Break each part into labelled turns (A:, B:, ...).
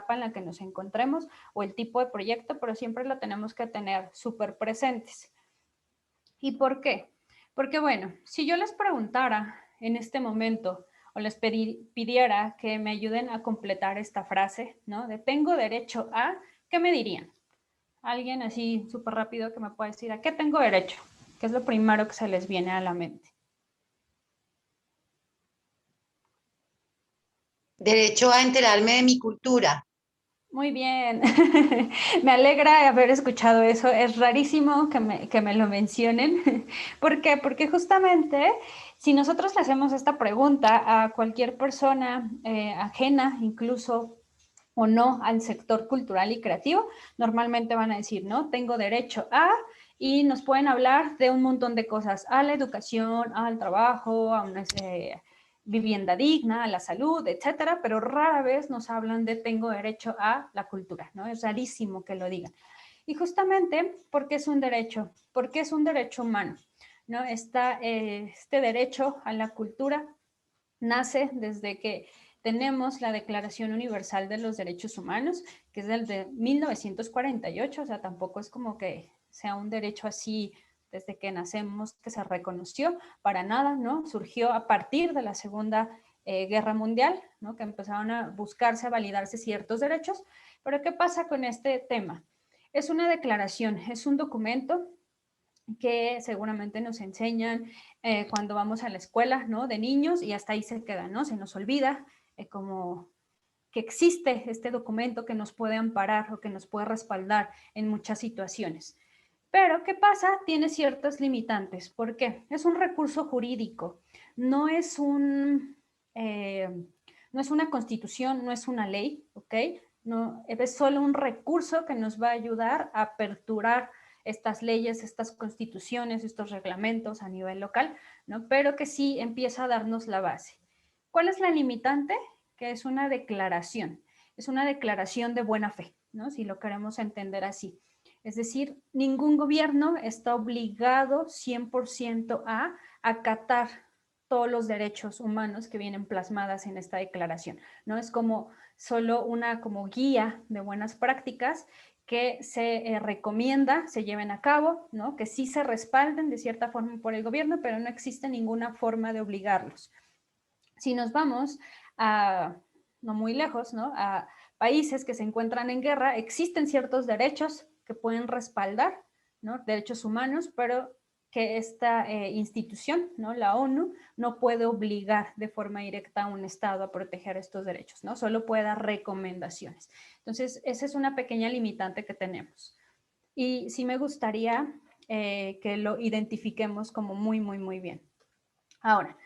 A: en la que nos encontremos o el tipo de proyecto, pero siempre lo tenemos que tener súper presentes. ¿Y por qué? Porque bueno, si yo les preguntara en este momento o les pidiera que me ayuden a completar esta frase, ¿no? De tengo derecho a, ¿qué me dirían? Alguien así súper rápido que me pueda decir, ¿a qué tengo derecho? ¿Qué es lo primero que se les viene a la mente?
B: Derecho a enterarme de mi cultura.
A: Muy bien, me alegra haber escuchado eso, es rarísimo que me lo mencionen. ¿Por qué? Porque justamente si nosotros le hacemos esta pregunta a cualquier persona ajena, incluso o no al sector cultural y creativo, normalmente van a decir, ¿no? Tengo derecho a, y nos pueden hablar de un montón de cosas, a la educación, al trabajo, a una vivienda digna, a la salud, etcétera, pero rara vez nos hablan de tengo derecho a la cultura, ¿no? Es rarísimo que lo digan. Y justamente porque es un derecho, porque es un derecho humano, ¿no? Este derecho a la cultura nace desde que tenemos la Declaración Universal de los Derechos Humanos, que es del de 1948, o sea, tampoco es como que sea un derecho así desde que nacemos que se reconoció, para nada, ¿no? Surgió a partir de la Segunda Guerra Mundial, ¿no? Que empezaron a buscarse, a validarse ciertos derechos. Pero ¿qué pasa con este tema? Es una declaración, es un documento que seguramente nos enseñan cuando vamos a la escuela, ¿no? De niños y hasta ahí se queda, ¿no? Se nos olvida como que existe este documento que nos puede amparar o que nos puede respaldar en muchas situaciones. Pero, ¿qué pasa? Tiene ciertas limitantes. ¿Por qué? Es un recurso jurídico, no es no es una constitución, no es una ley, ¿ok? No, es solo un recurso que nos va a ayudar a aperturar estas leyes, estas constituciones, estos reglamentos a nivel local, ¿no? Pero que sí empieza a darnos la base. ¿Cuál es la limitante? Que es una declaración de buena fe, ¿no? Si lo queremos entender así. Es decir, ningún gobierno está obligado 100% a acatar todos los derechos humanos que vienen plasmadas en esta declaración, ¿no? Es como solo una como guía de buenas prácticas que se recomienda se lleven a cabo, ¿no? Que sí se respalden de cierta forma por el gobierno, pero no existe ninguna forma de obligarlos. Si nos vamos a no muy lejos, ¿no? A países que se encuentran en guerra, existen ciertos derechos que pueden respaldar, ¿no? Derechos humanos, pero que esta institución, ¿no? La ONU, no puede obligar de forma directa a un Estado a proteger estos derechos, ¿no? Solo puede dar recomendaciones. Entonces, esa es una pequeña limitante que tenemos. Y sí me gustaría que lo identifiquemos como muy, muy, muy bien. Ahora,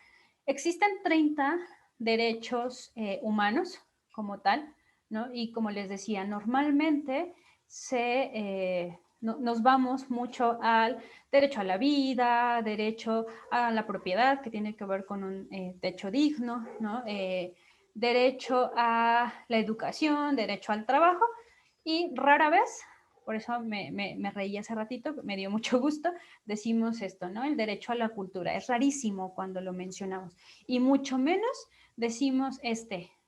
A: existen 30 derechos humanos como tal, ¿no? Y como les decía, normalmente nos vamos mucho al derecho a la vida, derecho a la propiedad, que tiene que ver con un techo digno, ¿no? Derecho a la educación, derecho al trabajo, y rara vez, por eso me reí hace ratito, me dio mucho gusto, decimos esto, ¿no? El derecho a la cultura. Es rarísimo cuando lo mencionamos. Y mucho menos decimos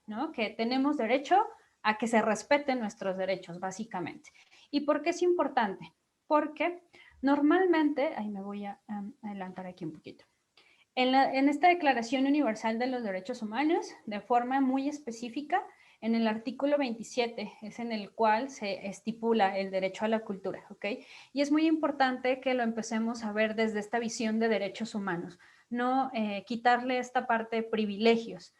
A: ¿no? Que tenemos derecho a que se respeten nuestros derechos, básicamente. ¿Y por qué es importante? Porque normalmente, ahí me voy a adelantar aquí un poquito. En esta Declaración Universal de los Derechos Humanos, de forma muy específica, en el artículo 27 es en el cual se estipula el derecho a la cultura, ¿ok? Y es muy importante que lo empecemos a ver desde esta visión de derechos humanos, no quitarle esta parte de privilegios.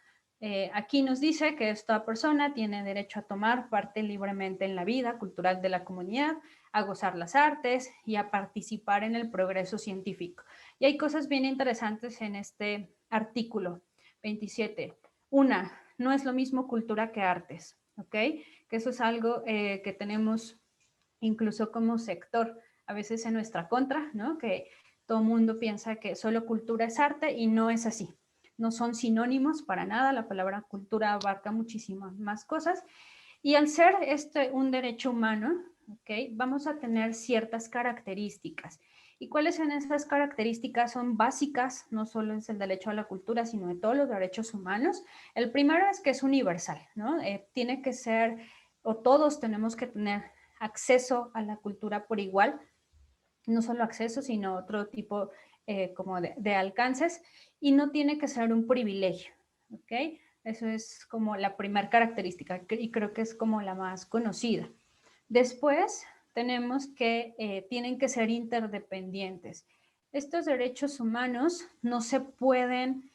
A: Aquí nos dice que esta persona tiene derecho a tomar parte libremente en la vida cultural de la comunidad, a gozar las artes y a participar en el progreso científico. Y hay cosas bien interesantes en este artículo 27. Una, no es lo mismo cultura que artes, ¿ok? Que eso es algo que tenemos incluso como sector, a veces en nuestra contra, ¿no? Que todo el mundo piensa que solo cultura es arte y no es así. No son sinónimos para nada, la palabra cultura abarca muchísimas más cosas. Y al ser un derecho humano, ¿okay? Vamos a tener ciertas características. ¿Y cuáles son esas características? Son básicas, no solo es el derecho a la cultura, sino de todos los derechos humanos. El primero es que es universal, ¿no? Tiene que ser o todos tenemos que tener acceso a la cultura por igual, no solo acceso, sino otro tipo como de alcances, y no tiene que ser un privilegio, ¿ok? Eso es como la primera característica y creo que es como la más conocida. Después tenemos que tienen que ser interdependientes. Estos derechos humanos no se pueden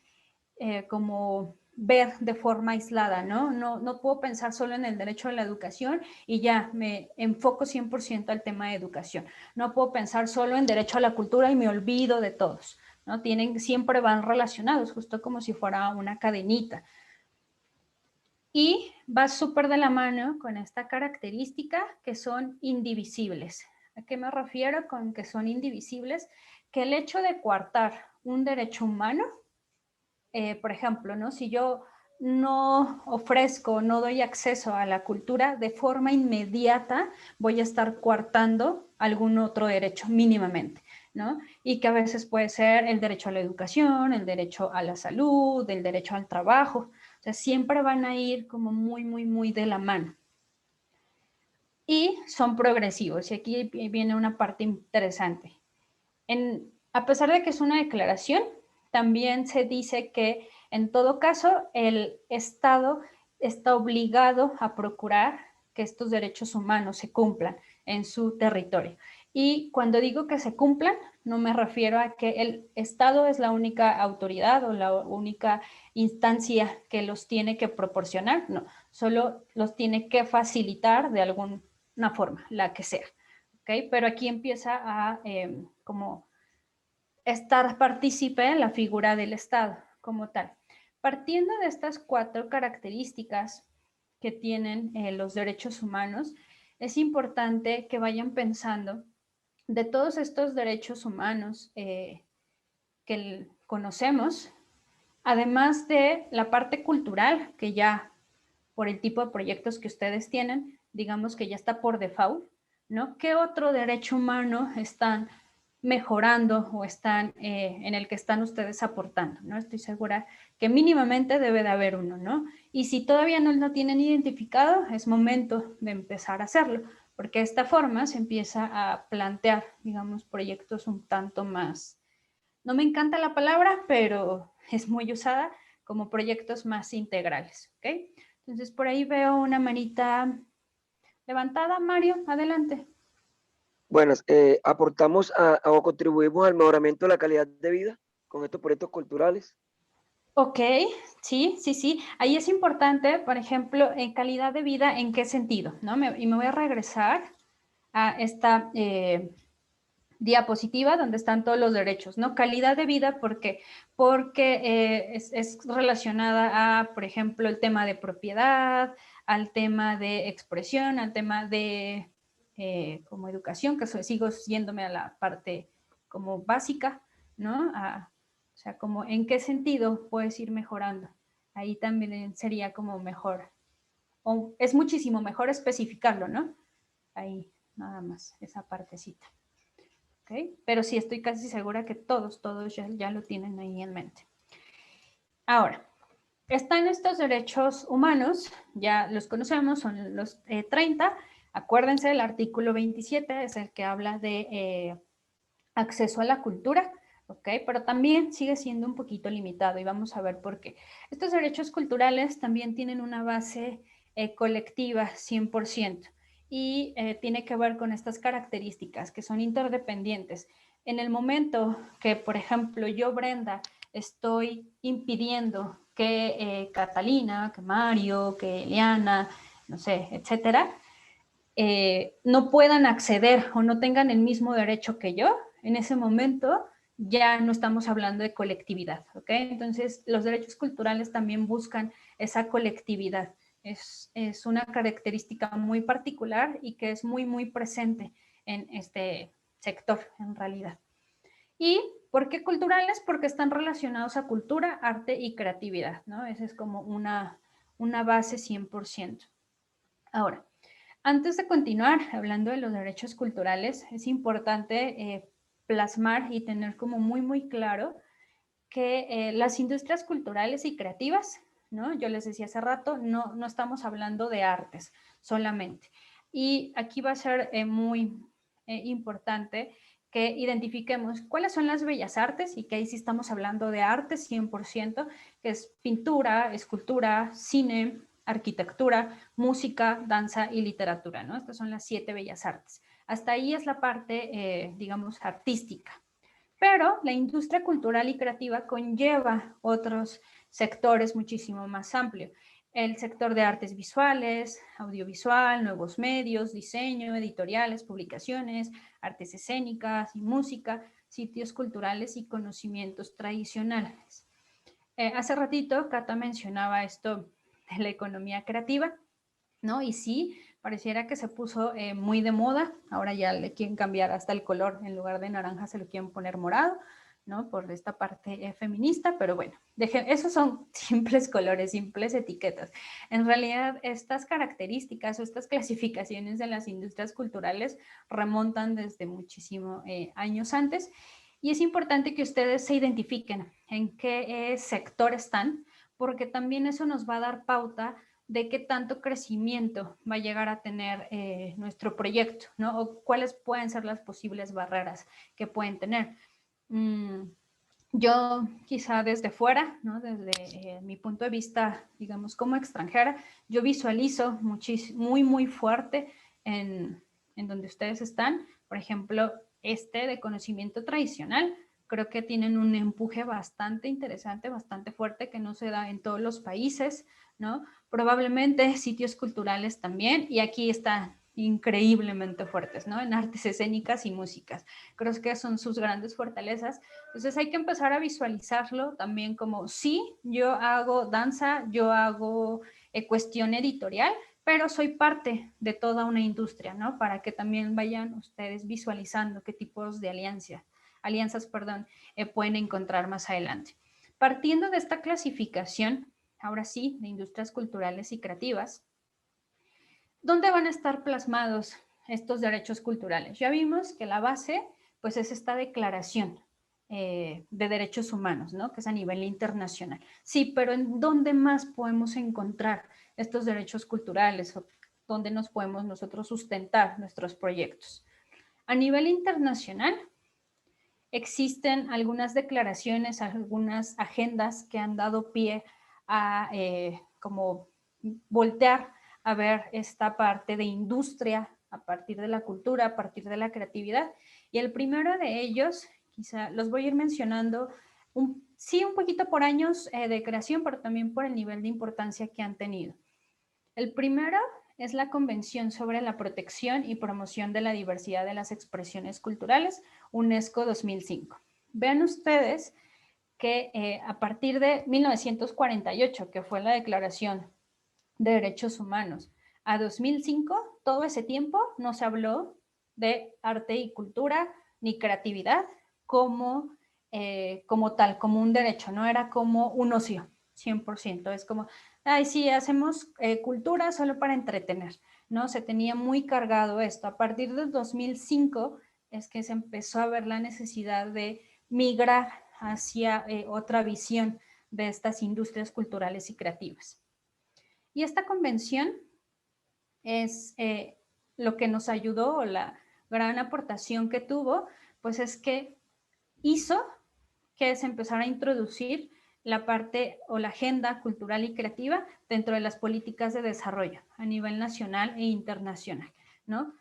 A: como ver de forma aislada, ¿no? No puedo pensar solo en el derecho a la educación y ya me enfoco 100% al tema de educación. No puedo pensar solo en derecho a la cultura y me olvido de todos, ¿no? Siempre van relacionados, justo como si fuera una cadenita. Y va súper de la mano con esta característica que son indivisibles. ¿A qué me refiero con que son indivisibles? Que el hecho de coartar un derecho humano, por ejemplo, ¿no? Si yo no ofrezco, no doy acceso a la cultura, de forma inmediata voy a estar coartando algún otro derecho mínimamente, ¿no? Y que a veces puede ser el derecho a la educación, el derecho a la salud, el derecho al trabajo. O sea, siempre van a ir como muy de la mano. Y son progresivos. Y aquí viene una parte interesante. A pesar de que es una declaración, también se dice que en todo caso el Estado está obligado a procurar que estos derechos humanos se cumplan en su territorio. Y cuando digo que se cumplan, no me refiero a que el Estado es la única autoridad o la única instancia que los tiene que proporcionar, no, solo los tiene que facilitar de alguna forma, la que sea. ¿Okay? Pero aquí empieza a como estar partícipe en la figura del Estado como tal. Partiendo de estas 4 características que tienen los derechos humanos, es importante que vayan pensando de todos estos derechos humanos que conocemos, además de la parte cultural, que ya por el tipo de proyectos que ustedes tienen, digamos que ya está por default, ¿no? ¿Qué otro derecho humano están mejorando o están en el que están ustedes aportando, ¿no? Estoy segura que mínimamente debe de haber uno, ¿no? Y si todavía no lo tienen identificado, es momento de empezar a hacerlo, porque de esta forma se empieza a plantear, digamos, proyectos un tanto más, no me encanta la palabra, pero es muy usada, como proyectos más integrales, ¿ok? Entonces, por ahí veo una manita levantada. Mario, adelante.
C: Bueno, aportamos o contribuimos al mejoramiento de la calidad de vida con estos proyectos culturales.
A: Ok, sí. Ahí es importante, por ejemplo, en calidad de vida, ¿en qué sentido? ¿No? Y me voy a regresar a esta diapositiva donde están todos los derechos, ¿no? Calidad de vida porque es relacionada a, por ejemplo, el tema de propiedad, al tema de expresión, al tema de como educación, que sigo yéndome a la parte como básica, ¿no? O sea, como en qué sentido puedes ir mejorando. Ahí también sería como mejor, o es muchísimo mejor especificarlo, ¿no? Ahí, nada más, esa partecita. ¿Okay? Pero sí estoy casi segura que todos ya lo tienen ahí en mente. Ahora, están estos derechos humanos, ya los conocemos, son los 30. Acuérdense, el artículo 27 es el que habla de acceso a la cultura, ¿ok? Pero también sigue siendo un poquito limitado y vamos a ver por qué. Estos derechos culturales también tienen una base colectiva 100% y tiene que ver con estas características que son interdependientes. En el momento que, por ejemplo, yo, Brenda, estoy impidiendo que Catalina, que Mario, que Eliana, no sé, etcétera, no puedan acceder o no tengan el mismo derecho que yo, en ese momento ya no estamos hablando de colectividad, ¿ok? Entonces, los derechos culturales también buscan esa colectividad. Es una característica muy particular y que es muy presente en este sector, en realidad. ¿Y por qué culturales? Porque están relacionados a cultura, arte y creatividad, ¿no? Esa es como una base 100%. Ahora, antes de continuar hablando de los derechos culturales, es importante plasmar y tener como muy claro que las industrias culturales y creativas ¿no? Yo les decía hace rato, no estamos hablando de artes solamente. Y aquí va a ser muy importante que identifiquemos cuáles son las bellas artes, y que ahí sí estamos hablando de artes 100%, que es pintura, escultura, cine, arquitectura, música, danza y literatura, ¿no? Estas son las 7 bellas artes. Hasta ahí es la parte, digamos, artística. Pero la industria cultural y creativa conlleva otros sectores muchísimo más amplios. El sector de artes visuales, audiovisual, nuevos medios, diseño, editoriales, publicaciones, artes escénicas y música, sitios culturales y conocimientos tradicionales. Hace ratito Cata mencionaba esto de la economía creativa, ¿no? Y sí, pareciera que se puso muy de moda. Ahora ya le quieren cambiar hasta el color. En lugar de naranja se lo quieren poner morado, ¿no? Por esta parte feminista, pero bueno, esos son simples colores, simples etiquetas. En realidad, estas características o estas clasificaciones de las industrias culturales remontan desde muchísimos años antes, y es importante que ustedes se identifiquen en qué sector están, porque también eso nos va a dar pauta de qué tanto crecimiento va a llegar a tener nuestro proyecto, ¿no? O cuáles pueden ser las posibles barreras que pueden tener. Yo quizá desde fuera, ¿no? Desde mi punto de vista, digamos, como extranjera, yo visualizo muy fuerte en donde ustedes están. Por ejemplo, de conocimiento tradicional, creo que tienen un empuje bastante interesante, bastante fuerte, que no se da en todos los países, ¿no? Probablemente sitios culturales también, y aquí están increíblemente fuertes, ¿no? En artes escénicas y músicas. Creo que son sus grandes fortalezas. Entonces hay que empezar a visualizarlo también como, sí, yo hago danza, yo hago cuestión editorial, pero soy parte de toda una industria, ¿no? Para que también vayan ustedes visualizando qué tipos de alianzas, pueden encontrar más adelante. Partiendo de esta clasificación, ahora sí, de industrias culturales y creativas, ¿dónde van a estar plasmados estos derechos culturales? Ya vimos que la base, pues, es esta declaración de derechos humanos, ¿no? Que es a nivel internacional. Sí, pero ¿en dónde más podemos encontrar estos derechos culturales? ¿O dónde nos podemos nosotros sustentar nuestros proyectos? A nivel internacional, existen algunas declaraciones, algunas agendas que han dado pie a como voltear a ver esta parte de industria a partir de la cultura, a partir de la creatividad. Y el primero de ellos, quizá los voy a ir mencionando, sí, un poquito por años de creación, pero también por el nivel de importancia que han tenido. El primero es la Convención sobre la Protección y Promoción de la Diversidad de las Expresiones Culturales, UNESCO 2005. Vean ustedes que a partir de 1948, que fue la Declaración de Derechos Humanos, a 2005, todo ese tiempo no se habló de arte y cultura ni creatividad como tal, como un derecho, no era como un ocio, 100%. Es como, ay, sí, hacemos cultura solo para entretener, ¿no? Se tenía muy cargado esto. A partir del 2005 es que se empezó a ver la necesidad de migrar hacia otra visión de estas industrias culturales y creativas. Y esta convención es lo que nos ayudó, o la gran aportación que tuvo, pues es que hizo que se empezara a introducir la parte o la agenda cultural y creativa dentro de las políticas de desarrollo a nivel nacional e internacional, ¿no?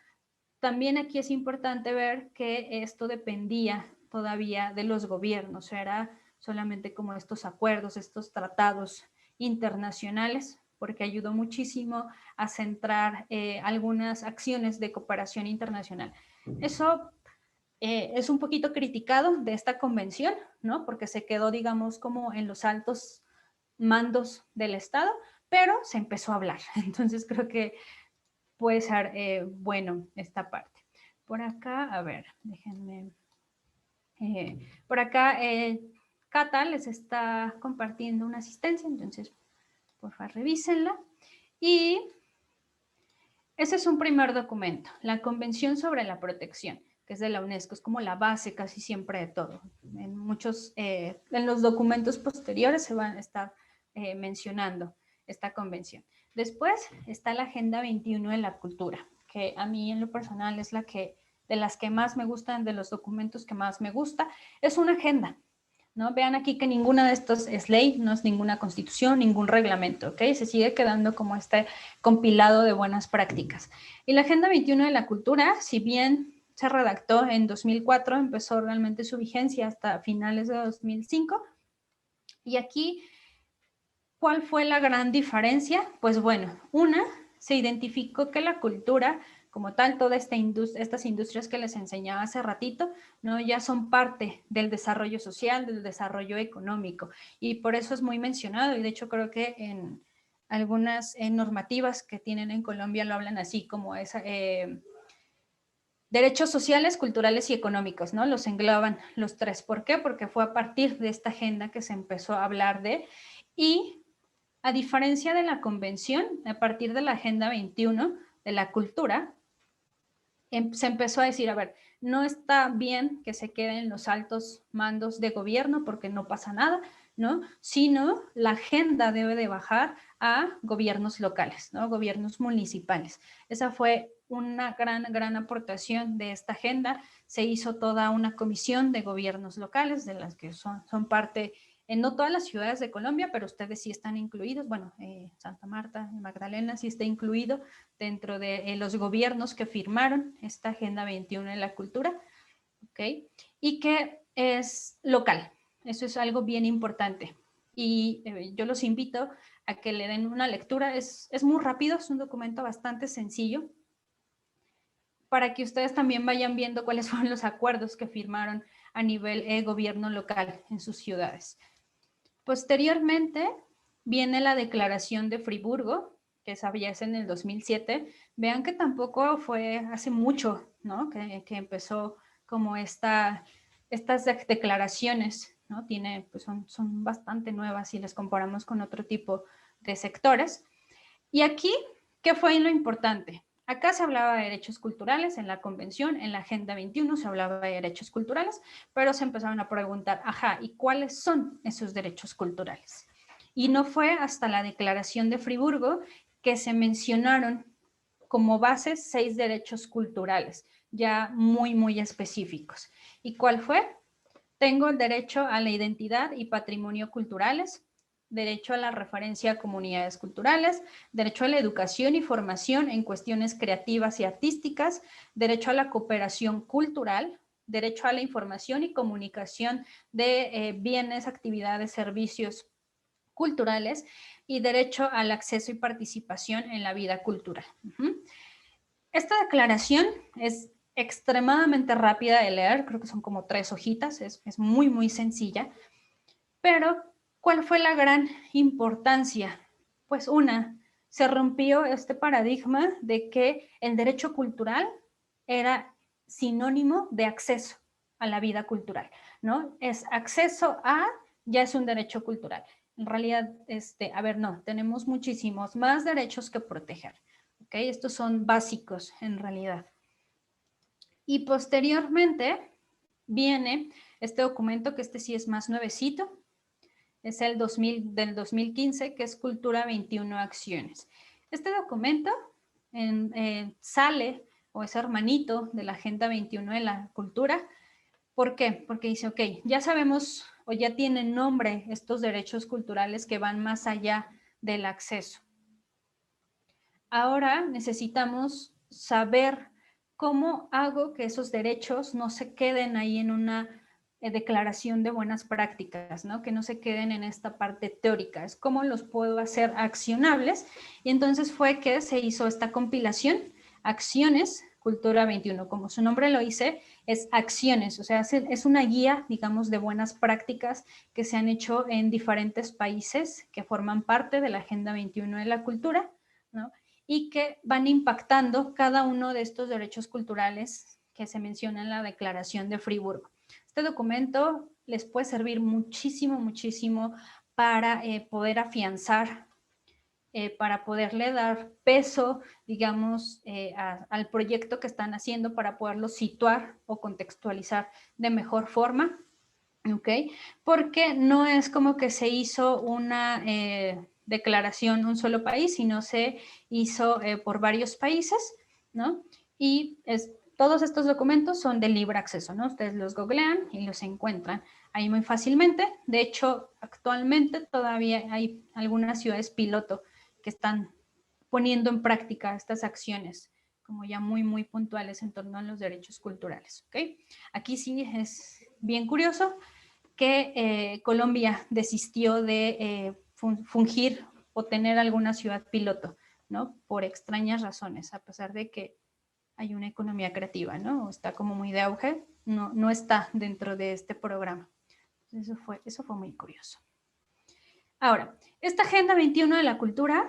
A: También aquí es importante ver que esto dependía todavía de los gobiernos, era solamente como estos acuerdos, estos tratados internacionales, porque ayudó muchísimo a centrar algunas acciones de cooperación internacional. Eso es un poquito criticado de esta convención, ¿no? Porque se quedó, digamos, como en los altos mandos del Estado, pero se empezó a hablar. Entonces creo que puede ser bueno esta parte. Por acá, a ver, déjenme. Por acá, Cata les está compartiendo una asistencia, entonces, por favor, revísenla. Y ese es un primer documento, la Convención sobre la Protección, que es de la UNESCO, es como la base casi siempre de todo. En los documentos posteriores se van a estar mencionando esta convención. Después está la Agenda 21 de la Cultura, que a mí en lo personal es de las que más me gustan, de los documentos que más me gusta. Es una agenda, ¿no? Vean aquí que ninguna de estos es ley, no es ninguna constitución, ningún reglamento, ¿ok? Se sigue quedando como este compilado de buenas prácticas. Y la Agenda 21 de la Cultura, si bien se redactó en 2004, empezó realmente su vigencia hasta finales de 2005. Y aquí, ¿cuál fue la gran diferencia? Pues bueno, se identificó que la cultura, como tal, todas estas industrias que les enseñaba hace ratito, ¿no? Ya son parte del desarrollo social, del desarrollo económico, y por eso es muy mencionado, y de hecho creo que en algunas normativas que tienen en Colombia lo hablan así, como derechos sociales, culturales y económicos, ¿no? Los engloban los tres. ¿Por qué? Porque fue a partir de esta agenda que se empezó a hablar y a diferencia de la convención, a partir de la Agenda 21 de la cultura, se empezó a decir, a ver, no está bien que se queden los altos mandos de gobierno porque no pasa nada, ¿no? Sino la agenda debe de bajar a gobiernos locales, ¿no? Gobiernos municipales. Esa fue una gran aportación de esta agenda. Se hizo toda una comisión de gobiernos locales, de las que son parte en no todas las ciudades de Colombia, pero ustedes sí están incluidos. Bueno, Santa Marta, Magdalena sí está incluido dentro de los gobiernos que firmaron esta Agenda 21 de la Cultura, ¿ok? Y que es local. Eso es algo bien importante. Y yo los invito a que le den una lectura. Es muy rápido, es un documento bastante sencillo para que ustedes también vayan viendo cuáles fueron los acuerdos que firmaron a nivel gobierno local en sus ciudades. Posteriormente viene la Declaración de Friburgo, que esa ya es en el 2007. Vean que tampoco fue hace mucho, ¿no? Que empezó como estas declaraciones, ¿no? Pues son bastante nuevas si las comparamos con otro tipo de sectores. Y aquí, ¿qué fue lo importante? Acá se hablaba de derechos culturales en la convención, en la Agenda 21 se hablaba de derechos culturales, pero se empezaron a preguntar, ajá, ¿y cuáles son esos derechos culturales? Y no fue hasta la Declaración de Friburgo que se mencionaron como bases 6 derechos culturales, ya muy específicos. ¿Y cuál fue? Tengo el derecho a la identidad y patrimonio culturales, derecho a la referencia a comunidades culturales, derecho a la educación y formación en cuestiones creativas y artísticas, derecho a la cooperación cultural, derecho a la información y comunicación de bienes, actividades, servicios culturales y derecho al acceso y participación en la vida cultural. Esta declaración es extremadamente rápida de leer, creo que son como 3 hojitas, es muy sencilla, pero ¿cuál fue la gran importancia? Pues se rompió este paradigma de que el derecho cultural era sinónimo de acceso a la vida cultural, ¿no? Es acceso a, ya es un derecho cultural. En realidad, no, tenemos muchísimos más derechos que proteger, ¿ok? Estos son básicos en realidad. Y posteriormente viene este documento, que sí es más nuevecito, es del 2015, que es Cultura 21 Acciones. Este documento sale o es hermanito de la Agenda 21 de la Cultura. ¿Por qué? Porque dice, ok, ya sabemos o ya tienen nombre estos derechos culturales que van más allá del acceso. Ahora necesitamos saber cómo hago que esos derechos no se queden ahí en una declaración de buenas prácticas, ¿no? Que no se queden en esta parte teórica, es cómo los puedo hacer accionables. Y entonces fue que se hizo esta compilación, Acciones, Cultura 21, como su nombre lo dice, es acciones, o sea, es una guía, digamos, de buenas prácticas que se han hecho en diferentes países que forman parte de la Agenda 21 de la Cultura, ¿no? Y que van impactando cada uno de estos derechos culturales que se menciona en la Declaración de Friburgo. Este documento les puede servir muchísimo para poder afianzar, para poderle dar peso, digamos, al proyecto que están haciendo, para poderlo situar o contextualizar de mejor forma. ¿ok? Porque no es como que se hizo una declaración un solo país, sino se hizo por varios países, ¿no? Y todos estos documentos son de libre acceso, ¿no? Ustedes los googlean y los encuentran ahí muy fácilmente. De hecho, actualmente todavía hay algunas ciudades piloto que están poniendo en práctica estas acciones como ya muy, muy puntuales en torno a los derechos culturales, ¿ok? Aquí sí es bien curioso que Colombia desistió de fungir o tener alguna ciudad piloto, ¿no? Por extrañas razones, a pesar de que hay una economía creativa, ¿no? Está como muy de auge, no está dentro de este programa. Eso fue muy curioso. Ahora, esta Agenda 21 de la Cultura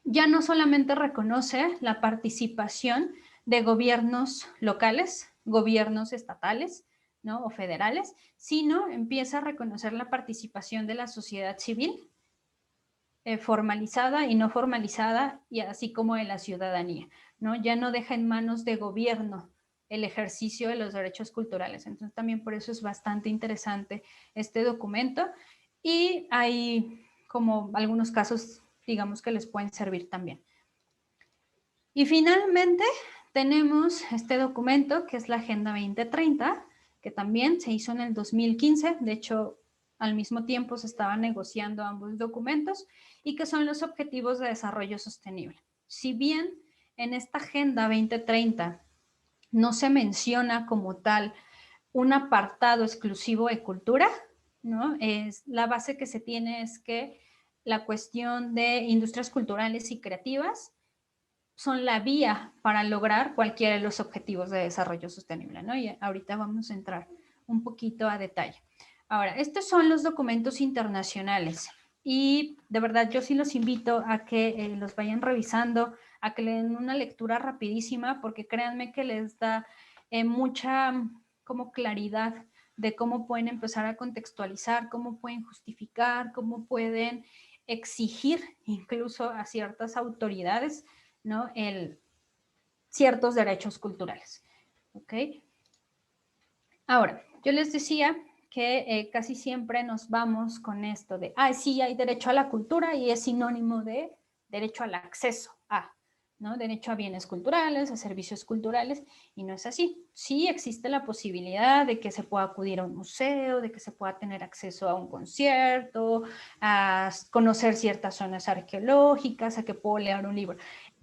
A: ya no solamente reconoce la participación de gobiernos locales, gobiernos estatales, ¿no? O federales, sino empieza a reconocer la participación de la sociedad civil, formalizada y no formalizada, y así como de la ciudadanía, ¿no? Ya no deja en manos de gobierno el ejercicio de los derechos culturales. Entonces también por eso es bastante interesante este documento y hay como algunos casos, digamos, que les pueden servir también. Y finalmente tenemos este documento que es la Agenda 2030, que también se hizo en el 2015, de hecho al mismo tiempo se estaban negociando ambos documentos y que son los Objetivos de Desarrollo Sostenible. Si bien en esta Agenda 2030 no se menciona como tal un apartado exclusivo de cultura, ¿no? La base que se tiene es que la cuestión de industrias culturales y creativas son la vía para lograr cualquiera de los objetivos de desarrollo sostenible, ¿no? Y ahorita vamos a entrar un poquito a detalle. Ahora, estos son los documentos internacionales y de verdad yo sí los invito a que los vayan revisando, a que le den una lectura rapidísima, porque créanme que les da mucha como claridad de cómo pueden empezar a contextualizar, cómo pueden justificar, cómo pueden exigir incluso a ciertas autoridades, ¿no? Ciertos derechos culturales. ¿Ok? Ahora, yo les decía que casi siempre nos vamos con esto de, sí, hay derecho a la cultura y es sinónimo de derecho al acceso a, ¿no? Derecho a bienes culturales, a servicios culturales, y no es así. Sí existe la posibilidad de que se pueda acudir a un museo, de que se pueda tener acceso a un concierto, a conocer ciertas zonas arqueológicas, a que puedo leer un libro.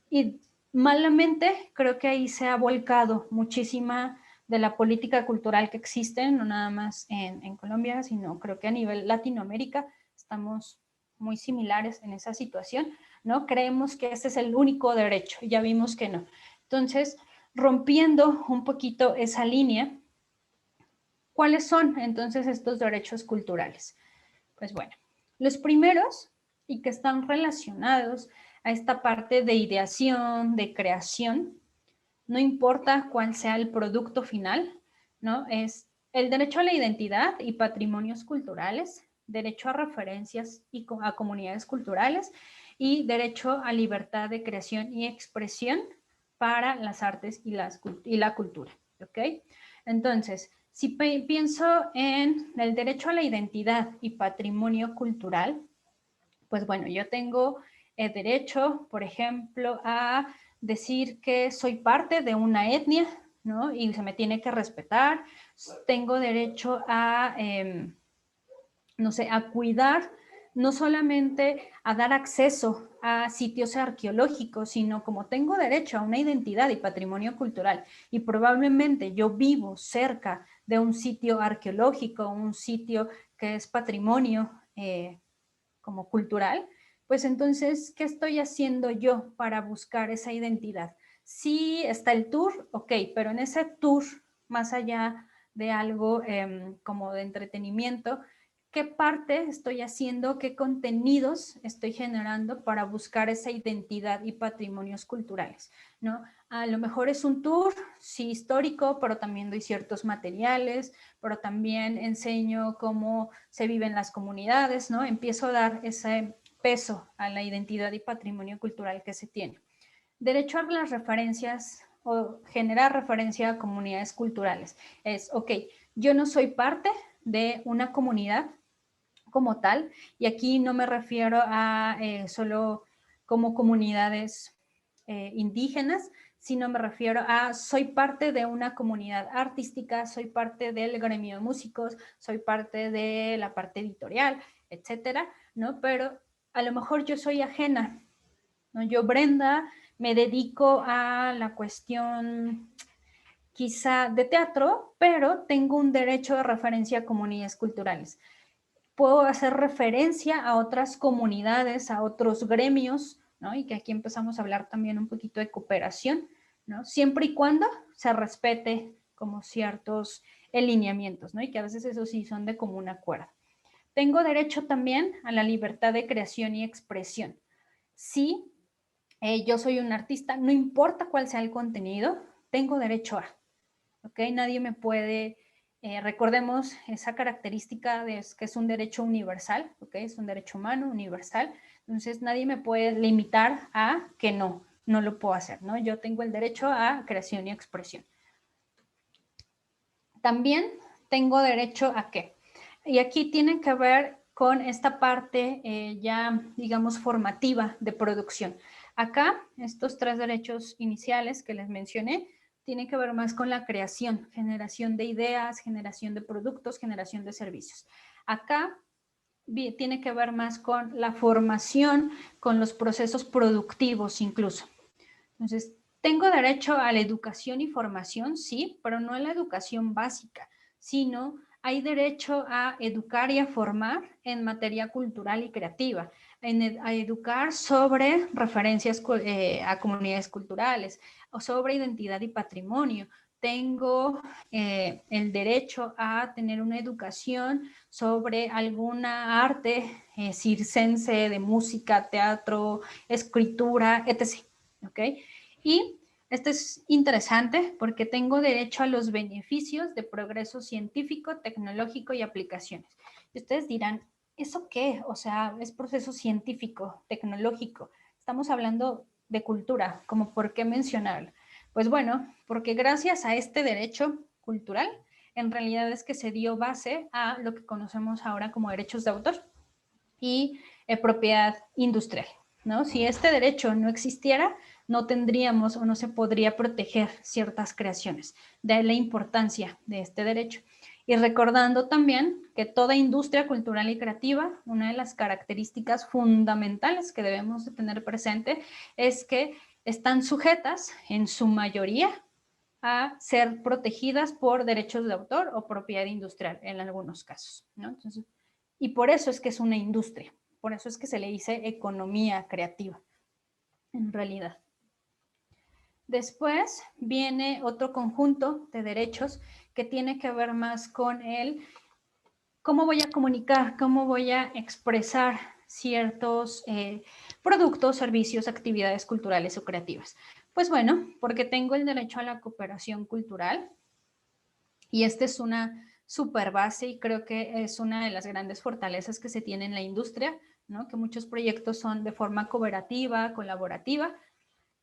A: Y malamente creo que ahí se ha volcado muchísima de la política cultural que existe, no nada más en Colombia, sino creo que a nivel Latinoamérica estamos muy similares en esa situación, ¿no? Creemos que ese es el único derecho, y ya vimos que no. Entonces, rompiendo un poquito esa línea, ¿cuáles son entonces estos derechos culturales? Pues bueno, los primeros y que están relacionados a esta parte de ideación, de creación, no importa cuál sea el producto final, ¿no? Es el derecho a la identidad y patrimonios culturales, derecho a referencias y a comunidades culturales y derecho a libertad de creación y expresión para las artes y la cultura, ¿ok? Entonces, si pienso en el derecho a la identidad y patrimonio cultural, pues bueno, yo tengo el derecho, por ejemplo, a decir que soy parte de una etnia, ¿no? Y se me tiene que respetar. Tengo derecho a, no sé, a cuidar, no solamente a dar acceso a sitios arqueológicos, sino como tengo derecho a una identidad y patrimonio cultural y probablemente yo vivo cerca de un sitio arqueológico, un sitio que es patrimonio como cultural, pues entonces, ¿qué estoy haciendo yo para buscar esa identidad? Sí está el tour, ok, pero en ese tour, más allá de algo como de entretenimiento, ¿qué parte estoy haciendo? ¿Qué contenidos estoy generando para buscar esa identidad y patrimonios culturales? ¿No? A lo mejor es un tour, sí, histórico, pero también doy ciertos materiales, pero también enseño cómo se viven las comunidades, ¿no? Empiezo a dar ese peso a la identidad y patrimonio cultural que se tiene. Derecho a las referencias o generar referencia a comunidades culturales. Es, ok, yo no soy parte de una comunidad como tal, y aquí no me refiero a solo como comunidades indígenas, sino me refiero a soy parte de una comunidad artística, soy parte del gremio de músicos, soy parte de la parte editorial, etcétera, ¿no? Pero a lo mejor yo soy ajena, ¿no? Yo, Brenda, me dedico a la cuestión quizá de teatro, pero tengo un derecho de referencia a comunidades culturales. Puedo hacer referencia a otras comunidades, a otros gremios, ¿no? Y que aquí empezamos a hablar también un poquito de cooperación, ¿no? Siempre y cuando se respete como ciertos lineamientos, ¿no? Y que a veces eso sí son de común acuerdo. Tengo derecho también a la libertad de creación y expresión. Sí, yo soy un artista, no importa cuál sea el contenido, tengo derecho a, ¿ok? Nadie me puede, recordemos esa característica de que es un derecho universal, ¿ok? Es un derecho humano universal, entonces nadie me puede limitar a que no lo puedo hacer, ¿no? Yo tengo el derecho a creación y expresión. También tengo derecho a qué, y aquí tiene que ver con esta parte ya, digamos, formativa de producción. Acá, estos 3 derechos iniciales que les mencioné, tienen que ver más con la creación, generación de ideas, generación de productos, generación de servicios. Acá tiene que ver más con la formación, con los procesos productivos incluso. Entonces, tengo derecho a la educación y formación, sí, pero no a la educación básica, sino hay derecho a educar y a formar en materia cultural y creativa, a educar sobre referencias a comunidades culturales o sobre identidad y patrimonio. Tengo el derecho a tener una educación sobre alguna arte circense, de música, teatro, escritura, etc. ¿Ok? Y esto es interesante porque tengo derecho a los beneficios de progreso científico, tecnológico y aplicaciones. Y ustedes dirán, ¿eso qué? O sea, es proceso científico, tecnológico. Estamos hablando de cultura, como por qué mencionarlo. Pues bueno, porque gracias a este derecho cultural, en realidad es que se dio base a lo que conocemos ahora como derechos de autor y propiedad industrial, ¿no? Si este derecho no existiera, no tendríamos o no se podría proteger ciertas creaciones. De la importancia de este derecho. Y recordando también que toda industria cultural y creativa, una de las características fundamentales que debemos de tener presente es que están sujetas en su mayoría a ser protegidas por derechos de autor o propiedad industrial en algunos casos, ¿no? Entonces, y por eso es que es una industria, por eso es que se le dice economía creativa, en realidad. Después viene otro conjunto de derechos que tiene que ver más con el cómo voy a comunicar, cómo voy a expresar ciertos productos, servicios, actividades culturales o creativas. Pues bueno, porque tengo el derecho a la cooperación cultural y esta es una super base y creo que es una de las grandes fortalezas que se tiene en la industria, ¿no? Que muchos proyectos son de forma cooperativa, colaborativa.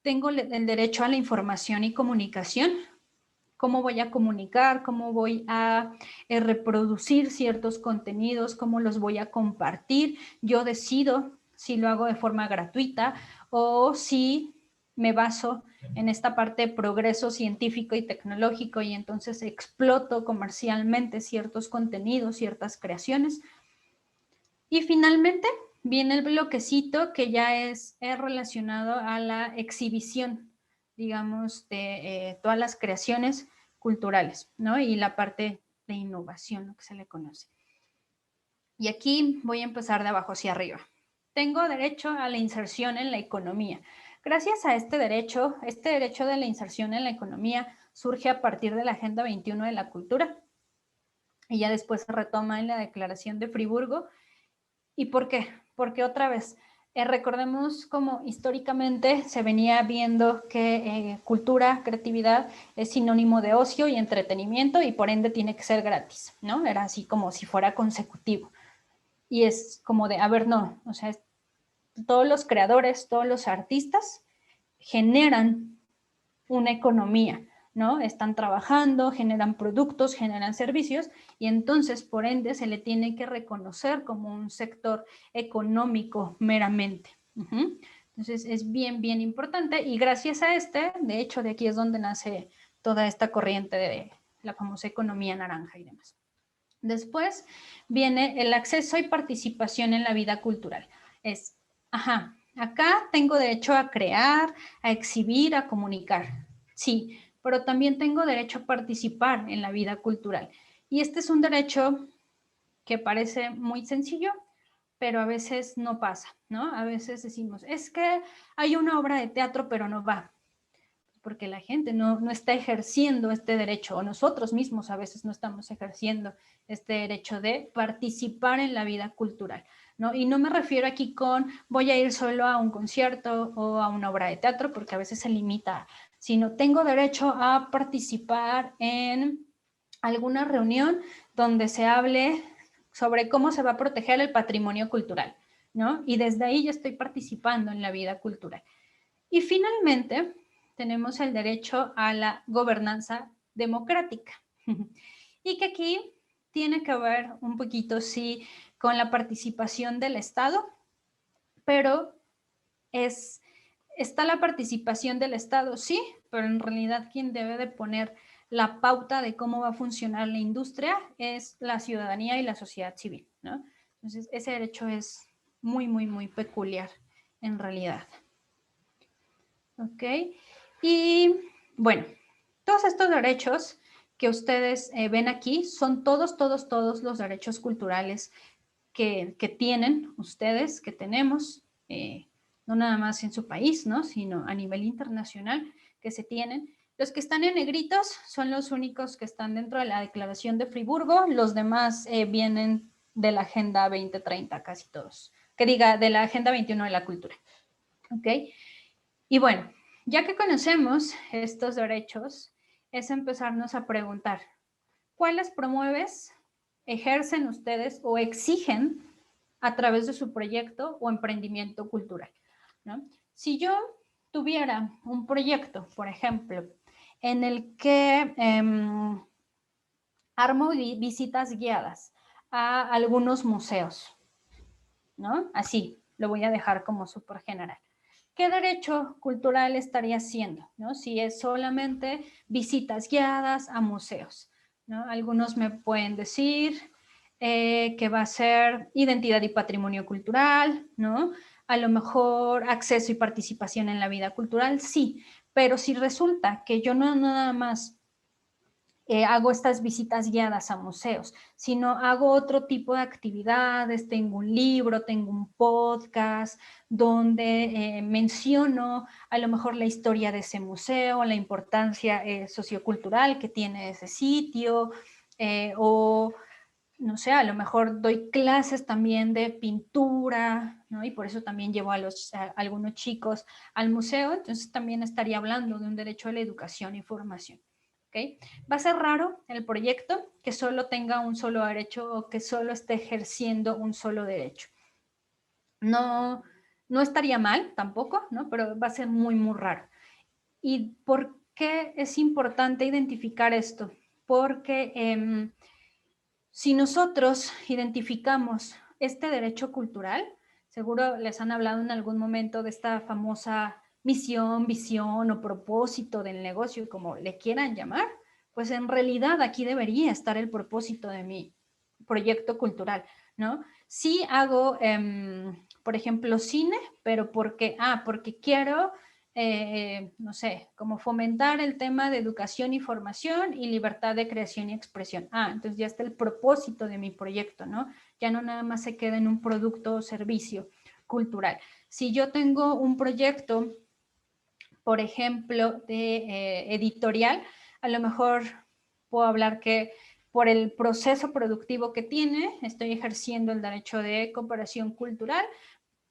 A: Tengo el derecho a la información y comunicación, cómo voy a comunicar, cómo voy a reproducir ciertos contenidos, cómo los voy a compartir. Yo decido si lo hago de forma gratuita o si me baso en esta parte de progreso científico y tecnológico y entonces exploto comercialmente ciertos contenidos, ciertas creaciones. Y finalmente viene el bloquecito que ya es relacionado a la exhibición, digamos, de todas las creaciones culturales, ¿no? Y la parte de innovación, lo que se le conoce. Y aquí voy a empezar de abajo hacia arriba. Tengo derecho a la inserción en la economía. Gracias a este derecho de la inserción en la economía surge a partir de la Agenda 21 de la Cultura y ya después se retoma en la Declaración de Friburgo. ¿Y por qué? Porque otra vez, recordemos cómo históricamente se venía viendo que cultura, creatividad es sinónimo de ocio y entretenimiento y por ende tiene que ser gratis, ¿no? Era así como si fuera consecutivo. Y es como de, a ver, no, o sea, todos los creadores, todos los artistas generan una economía, ¿no? Están trabajando, generan productos, generan servicios y entonces, por ende, se le tiene que reconocer como un sector económico meramente. Entonces, es bien, bien importante y gracias a de hecho, de aquí es donde nace toda esta corriente de la famosa economía naranja y demás. Después viene el acceso y participación en la vida cultural. Acá tengo derecho a crear, a exhibir, a comunicar. Sí, pero también tengo derecho a participar en la vida cultural. Y este es un derecho que parece muy sencillo, pero a veces no pasa, ¿no? A veces decimos, es que hay una obra de teatro, pero no va, porque la gente no está ejerciendo este derecho, o nosotros mismos a veces no estamos ejerciendo este derecho de participar en la vida cultural, ¿no? Y no me refiero aquí con voy a ir solo a un concierto o a una obra de teatro, porque a veces se limita, sino tengo derecho a participar en alguna reunión donde se hable sobre cómo se va a proteger el patrimonio cultural, ¿no? Y desde ahí yo estoy participando en la vida cultural. Y finalmente, tenemos el derecho a la gobernanza democrática. Y que aquí tiene que ver un poquito, sí, con la participación del Estado, pero está la participación del Estado, sí, pero en realidad quien debe de poner la pauta de cómo va a funcionar la industria es la ciudadanía y la sociedad civil, ¿no? Entonces, ese derecho es muy, muy, muy peculiar en realidad. ¿Ok? Y bueno, todos estos derechos que ustedes ven aquí son todos los derechos culturales que tienen ustedes, que tenemos, no nada más en su país, ¿no? Sino a nivel internacional que se tienen. Los que están en negritos son los únicos que están dentro de la Declaración de Friburgo, los demás vienen de la Agenda 2030, casi todos, que diga, de la Agenda 21 de la Cultura. ¿Ok? Y bueno, ya que conocemos estos derechos, es empezarnos a preguntar, ¿cuáles promueves, ejercen ustedes o exigen a través de su proyecto o emprendimiento cultural, ¿no? Si yo tuviera un proyecto, por ejemplo, en el que armo visitas guiadas a algunos museos, ¿no? Así, lo voy a dejar como súper general. ¿Qué derecho cultural estaría haciendo, ¿no? Si es solamente visitas guiadas a museos, ¿no? Algunos me pueden decir que va a ser identidad y patrimonio cultural, ¿no? A lo mejor acceso y participación en la vida cultural, sí, pero si resulta que yo no nada más hago estas visitas guiadas a museos, sino hago otro tipo de actividades, tengo un libro, tengo un podcast donde menciono a lo mejor la historia de ese museo, la importancia sociocultural que tiene ese sitio, o no sé, a lo mejor doy clases también de pintura, ¿no? Y por eso también llevo a algunos chicos al museo, entonces también estaría hablando de un derecho a la educación y formación. ¿Okay? Va a ser raro el proyecto que solo tenga un solo derecho o que solo esté ejerciendo un solo derecho. No estaría mal tampoco, ¿no? Pero va a ser muy, muy raro. ¿Y por qué es importante identificar esto? Porque si nosotros identificamos este derecho cultural, seguro les han hablado en algún momento de esta famosa misión, visión o propósito del negocio, como le quieran llamar, pues en realidad aquí debería estar el propósito de mi proyecto cultural, ¿no? Sí hago, por ejemplo, cine, pero porque quiero, no sé, como fomentar el tema de educación y formación y libertad de creación y expresión. Entonces ya está el propósito de mi proyecto, ¿no? Ya no nada más se queda en un producto o servicio cultural. Si yo tengo un proyecto, por ejemplo, de editorial, a lo mejor puedo hablar que por el proceso productivo que tiene, estoy ejerciendo el derecho de cooperación cultural,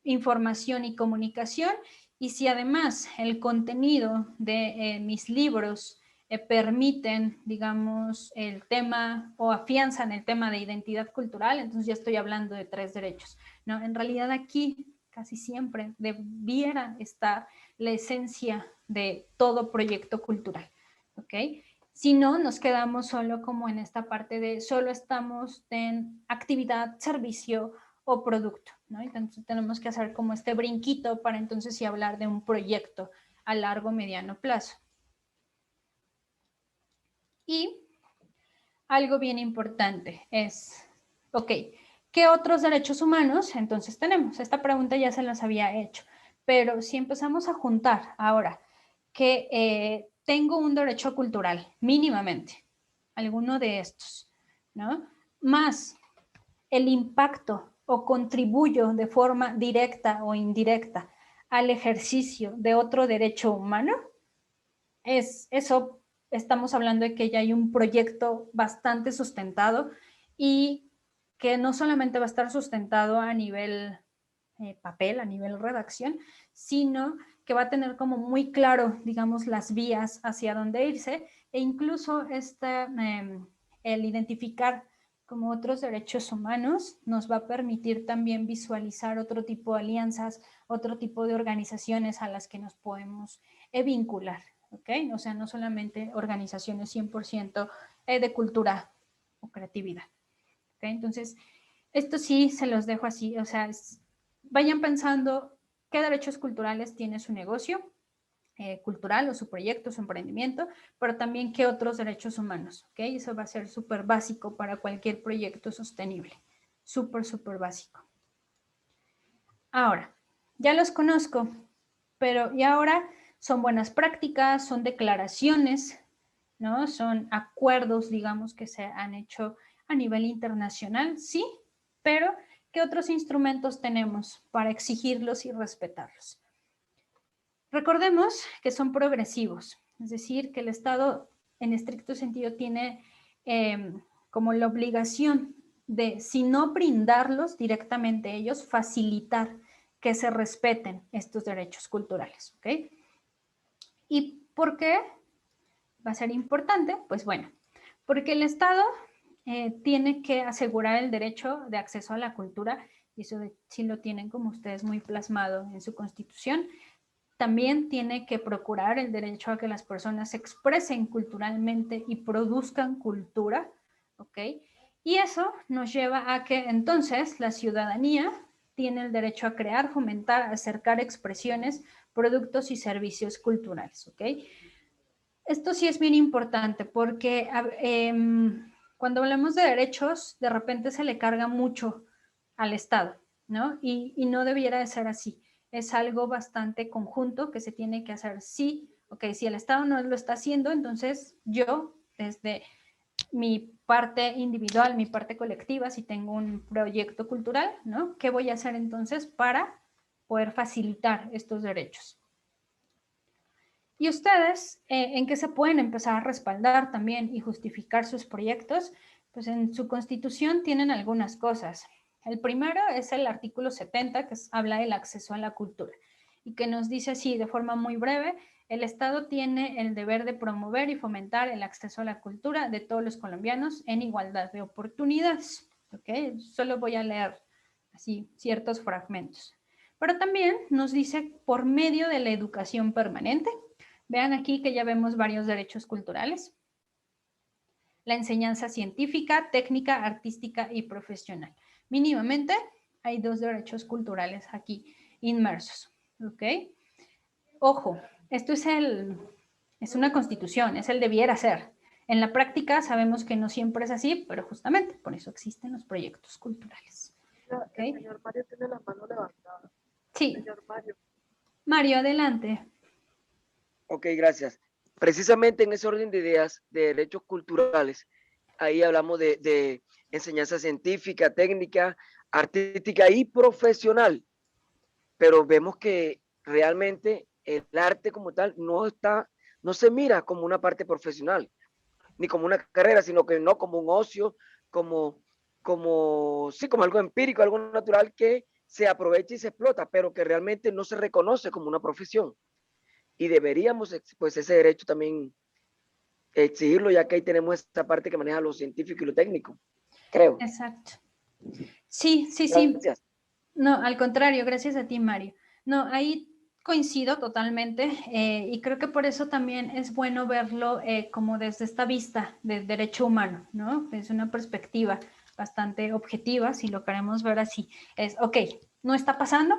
A: información y comunicación, y si además el contenido de mis libros permiten, digamos, el tema o afianzan el tema de identidad cultural, entonces ya estoy hablando de 3 derechos, ¿no? En realidad aquí casi siempre debiera estar la esencia de todo proyecto cultural, ¿ok? Si no, nos quedamos solo como en esta parte de solo estamos en actividad, servicio o producto, ¿no? Entonces tenemos que hacer como este brinquito para entonces sí hablar de un proyecto a largo, mediano plazo. Y algo bien importante es, ok, ¿qué otros derechos humanos entonces tenemos? Esta pregunta ya se las había hecho, pero si empezamos a juntar ahora que tengo un derecho cultural, mínimamente, alguno de estos, ¿no? Más el impacto o contribuyo de forma directa o indirecta al ejercicio de otro derecho humano, eso estamos hablando de que ya hay un proyecto bastante sustentado y que no solamente va a estar sustentado a nivel papel, a nivel redacción, sino que va a tener como muy claro, digamos, las vías hacia dónde irse e incluso el identificar como otros derechos humanos nos va a permitir también visualizar otro tipo de alianzas, otro tipo de organizaciones a las que nos podemos vincular. ¿Ok? O sea, no solamente organizaciones 100% de cultura o creatividad. ¿Ok? Entonces, esto sí se los dejo así, o sea, vayan pensando qué derechos culturales tiene su negocio cultural o su proyecto, su emprendimiento, pero también qué otros derechos humanos, ¿ok? Eso va a ser súper básico para cualquier proyecto sostenible, súper, súper básico. Ahora, ya los conozco, pero y ahora son buenas prácticas, son declaraciones, ¿no? Son acuerdos, digamos, que se han hecho a nivel internacional, sí, pero ¿qué otros instrumentos tenemos para exigirlos y respetarlos? Recordemos que son progresivos, es decir, que el Estado en estricto sentido tiene como la obligación de, si no brindarlos directamente a ellos, facilitar que se respeten estos derechos culturales, ¿ok? ¿Y por qué va a ser importante? Pues bueno, porque el Estado tiene que asegurar el derecho de acceso a la cultura, y eso sí lo tienen como ustedes muy plasmado en su Constitución. También tiene que procurar el derecho a que las personas se expresen culturalmente y produzcan cultura, ¿ok? Y eso nos lleva a que entonces la ciudadanía tiene el derecho a crear, fomentar, acercar expresiones, productos y servicios culturales, ¿ok? Esto sí es bien importante porque cuando hablamos de derechos, de repente se le carga mucho al Estado, ¿no? Y no debiera de ser así. Es algo bastante conjunto que se tiene que hacer. Sí, ok, si el Estado no lo está haciendo, entonces yo, desde mi parte individual, mi parte colectiva, si tengo un proyecto cultural, ¿no? ¿Qué voy a hacer entonces para poder facilitar estos derechos? ¿Y ustedes en qué se pueden empezar a respaldar también y justificar sus proyectos? Pues en su constitución tienen algunas cosas. El primero es el artículo 70, que habla del acceso a la cultura y que nos dice así de forma muy breve, el Estado tiene el deber de promover y fomentar el acceso a la cultura de todos los colombianos en igualdad de oportunidades. ¿Okay? Solo voy a leer así ciertos fragmentos. Pero también nos dice por medio de la educación permanente. Vean aquí que ya vemos varios derechos culturales. La enseñanza científica, técnica, artística y profesional. Mínimamente hay 2 derechos culturales aquí inmersos. ¿Ok? Ojo, esto es una constitución, es el debiera ser. En la práctica sabemos que no siempre es así, pero justamente por eso existen los proyectos culturales.
D: ¿Okay? El señor Mario tiene la mano levantada.
A: Sí.
D: Señor Mario.
A: Mario, adelante.
C: Ok, gracias. Precisamente en ese orden de ideas de derechos culturales, ahí hablamos de enseñanza científica, técnica, artística y profesional, pero vemos que realmente el arte como tal no se mira como una parte profesional, ni como una carrera, sino que no como un ocio, sí, como algo empírico, algo natural que se aprovecha y se explota, pero que realmente no se reconoce como una profesión. Y deberíamos, pues, ese derecho también exigirlo, ya que ahí tenemos esta parte que maneja lo científico y lo técnico, creo.
A: Exacto. Sí, sí,
C: Gracias.
A: sí. No, al contrario, gracias a ti, Mario. No, ahí Coincido totalmente y creo que por eso también es bueno verlo como desde esta vista del derecho humano, ¿no? Es una perspectiva bastante objetiva, si lo queremos ver así. Es, ok, no está pasando,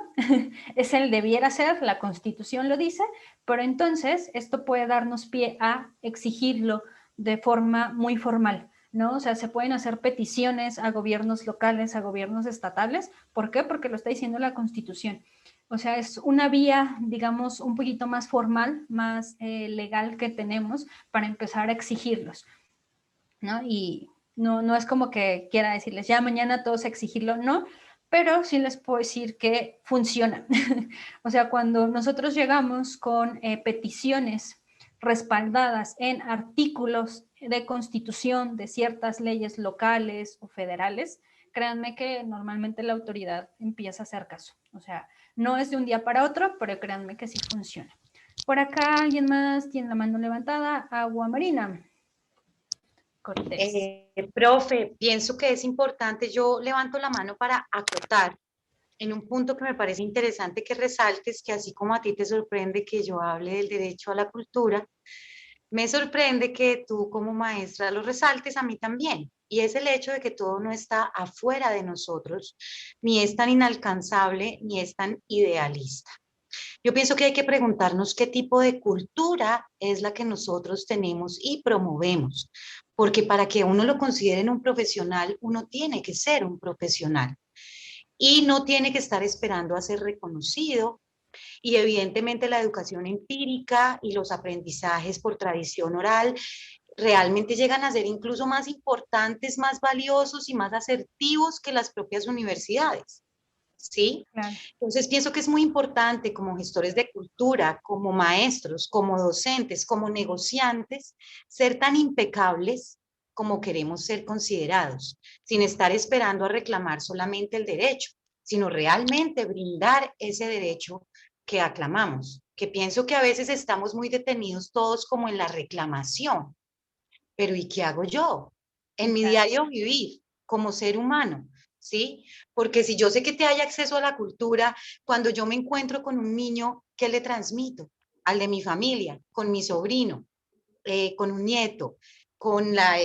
A: es el debiera ser, la Constitución lo dice, pero entonces esto puede darnos pie a exigirlo de forma muy formal, ¿no? O sea, se pueden hacer peticiones a gobiernos locales, a gobiernos estatales. ¿Por qué? Porque lo está diciendo la Constitución. O sea, es una vía, digamos, un poquito más formal, más legal que tenemos para empezar a exigirlos, ¿no? Y no es como que quiera decirles, ya mañana todos a exigirlo, no, pero sí les puedo decir que funciona. O sea, cuando nosotros llegamos con peticiones respaldadas en artículos de constitución de ciertas leyes locales o federales, créanme que normalmente la autoridad empieza a hacer caso. O sea, no es de un día para otro, pero créanme que sí funciona. Por acá alguien más tiene la mano levantada. Agua Marina Cortés.
E: Profe, pienso que es importante, yo levanto la mano para acotar en un punto que me parece interesante que resaltes, que así como a ti te sorprende que yo hable del derecho a la cultura, me sorprende que tú como maestra lo resaltes a mí también. Y es el hecho de que todo no está afuera de nosotros, ni es tan inalcanzable, ni es tan idealista. Yo pienso que hay que preguntarnos qué tipo de cultura es la que nosotros tenemos y promovemos, porque para que uno lo considere un profesional, uno tiene que ser un profesional y no tiene que estar esperando a ser reconocido. Y evidentemente la educación empírica y los aprendizajes por tradición oral realmente llegan a ser incluso más importantes, más valiosos y más asertivos que las propias universidades. ¿Sí?
A: Claro.
E: Entonces pienso que es muy importante como gestores de cultura, como maestros, como docentes, como negociantes, ser tan impecables como queremos ser considerados, sin estar esperando a reclamar solamente el derecho, sino realmente brindar ese derecho que aclamamos, que pienso que a veces estamos muy detenidos todos como en la reclamación, pero ¿y qué hago yo? En mi diario vivir como ser humano, ¿sí? Porque si yo sé que te hay acceso a la cultura, cuando yo me encuentro con un niño, ¿qué le transmito? Al de mi familia, con mi sobrino, con un nieto, con la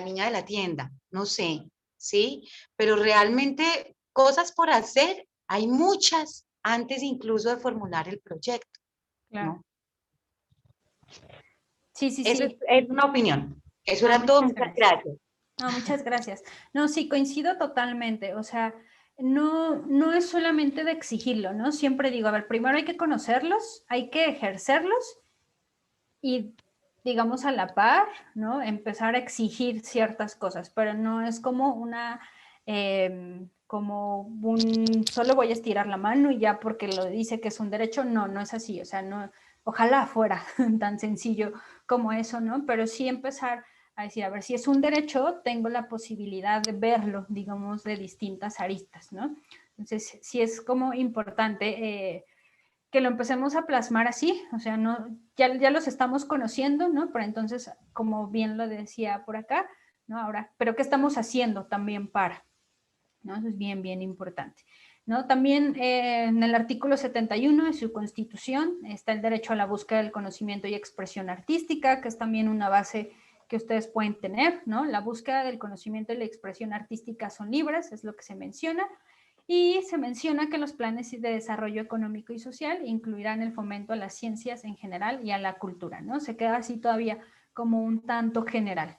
E: niña de la tienda, no sé, ¿sí? Pero realmente cosas por hacer, hay muchas antes incluso de formular el proyecto,
A: Claro.
E: ¿no?
A: Sí, sí,
E: Eso
A: sí.
E: es una opinión. Eso
A: No,
E: era todo.
A: muchas
E: Muchas
A: gracias.
E: gracias.
A: No, muchas gracias. No, sí, coincido totalmente. O sea, no es solamente de exigirlo, ¿no? Siempre digo, a ver, primero hay que conocerlos, hay que ejercerlos y, digamos, a la par, ¿no? Empezar a exigir ciertas cosas, pero no es como solo voy a estirar la mano y ya porque lo dice que es un derecho, no es así. O sea, no, ojalá fuera tan sencillo como eso, ¿no? Pero sí empezar a decir, a ver, si es un derecho, tengo la posibilidad de verlo, digamos, de distintas aristas, ¿no? Entonces, sí es como importante que lo empecemos a plasmar así, o sea, no, ya los estamos conociendo, ¿no? Pero entonces, como bien lo decía por acá, ¿no? Ahora, pero ¿qué estamos haciendo también para? ¿No? Eso es bien, bien importante. ¿No? También en el artículo 71 de su Constitución está el derecho a la búsqueda del conocimiento y expresión artística, que es también una base que ustedes pueden tener, ¿no? La búsqueda del conocimiento y la expresión artística son libres, es lo que se menciona, y se menciona que los planes de desarrollo económico y social incluirán el fomento a las ciencias en general y a la cultura, ¿no? Se queda así todavía como un tanto general.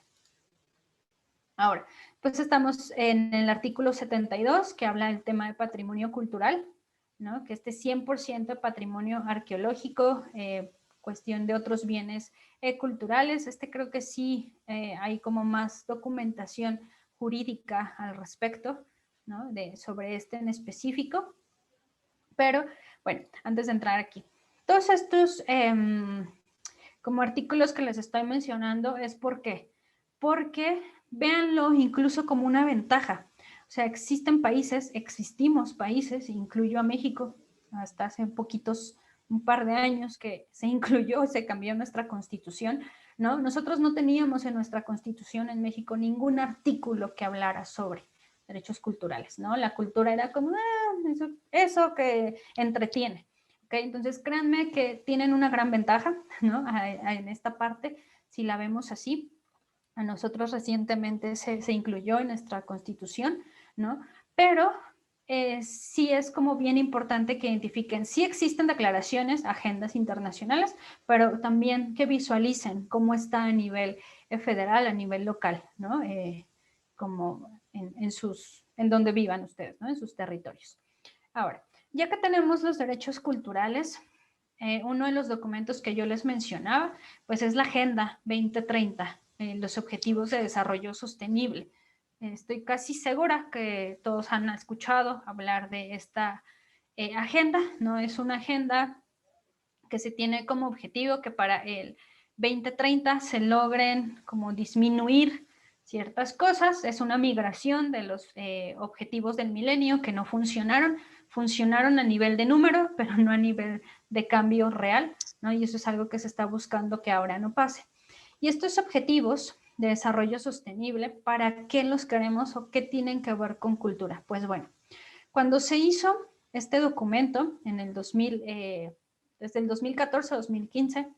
A: Ahora, pues estamos en el artículo 72, que habla del tema de patrimonio cultural, ¿no? Que este 100% patrimonio arqueológico, cuestión de otros bienes culturales. Este creo que sí hay como más documentación jurídica al respecto, ¿no? Sobre este en específico. Pero, bueno, antes de entrar aquí, todos estos como artículos que les estoy mencionando es porque véanlo incluso como una ventaja. O sea, existimos países, incluyo a México, hasta hace un par de años que se incluyó, se cambió nuestra constitución, ¿no? Nosotros no teníamos en nuestra constitución en México ningún artículo que hablara sobre derechos culturales, ¿no? La cultura era como, eso que entretiene. ¿Ok? Entonces, créanme que tienen una gran ventaja, ¿no? En esta parte, si la vemos así. A nosotros recientemente se incluyó en nuestra Constitución, ¿no? Pero sí es como bien importante que identifiquen, sí existen declaraciones, agendas internacionales, pero también que visualicen cómo está a nivel federal, a nivel local, ¿no? Como en donde vivan ustedes, ¿no? En sus territorios. Ahora, ya que tenemos los derechos culturales, uno de los documentos que yo les mencionaba, pues es la Agenda 2030, los Objetivos de Desarrollo Sostenible. Estoy casi segura que todos han escuchado hablar de esta agenda, ¿no? Es una agenda que se tiene como objetivo que para el 2030 se logren como disminuir ciertas cosas. Es una migración de los objetivos del milenio que no funcionaron. Funcionaron a nivel de número, pero no a nivel de cambio real, ¿no? Y eso es algo que se está buscando que ahora no pase. Y estos objetivos de desarrollo sostenible, ¿para qué los queremos o qué tienen que ver con cultura? Pues bueno, cuando se hizo este documento en el 2000, desde el 2014 a 2015,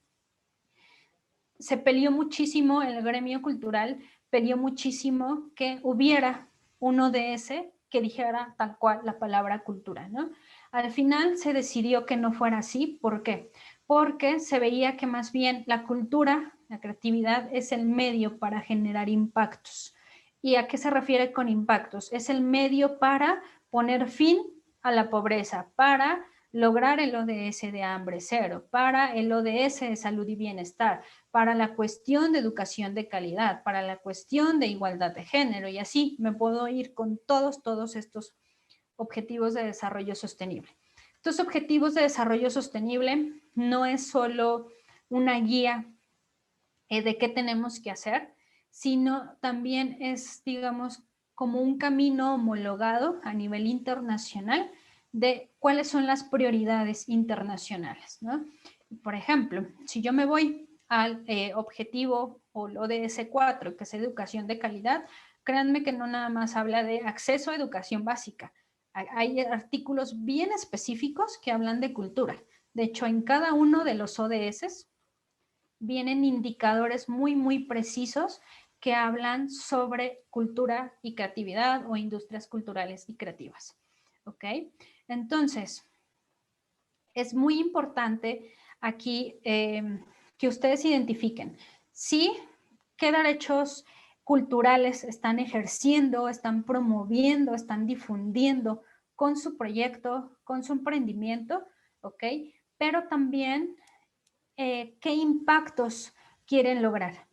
A: se peleó muchísimo, el gremio cultural peleó muchísimo que hubiera un ODS que dijera tal cual la palabra cultura, ¿no? Al final se decidió que no fuera así. ¿Por qué? Porque se veía que más bien la cultura, la creatividad, es el medio para generar impactos. ¿Y a qué se refiere con impactos? Es el medio para poner fin a la pobreza, para lograr el ODS de hambre cero, para el ODS de salud y bienestar, para la cuestión de educación de calidad, para la cuestión de igualdad de género, y así me puedo ir con todos estos objetivos de desarrollo sostenible. Estos objetivos de desarrollo sostenible no es solo una guía de qué tenemos que hacer, sino también es, digamos, como un camino homologado a nivel internacional de cuáles son las prioridades internacionales, ¿no? Por ejemplo, si yo me voy al objetivo o el ODS 4, que es educación de calidad, créanme que no nada más habla de acceso a educación básica. Hay artículos bien específicos que hablan de cultura. De hecho, en cada uno de los ODS vienen indicadores muy precisos que hablan sobre cultura y creatividad o industrias culturales y creativas. ¿Ok? Entonces, es muy importante aquí que ustedes identifiquen, sí, qué derechos culturales están ejerciendo, están promoviendo, están difundiendo con su proyecto, con su emprendimiento, ¿ok? Pero también qué impactos quieren lograr.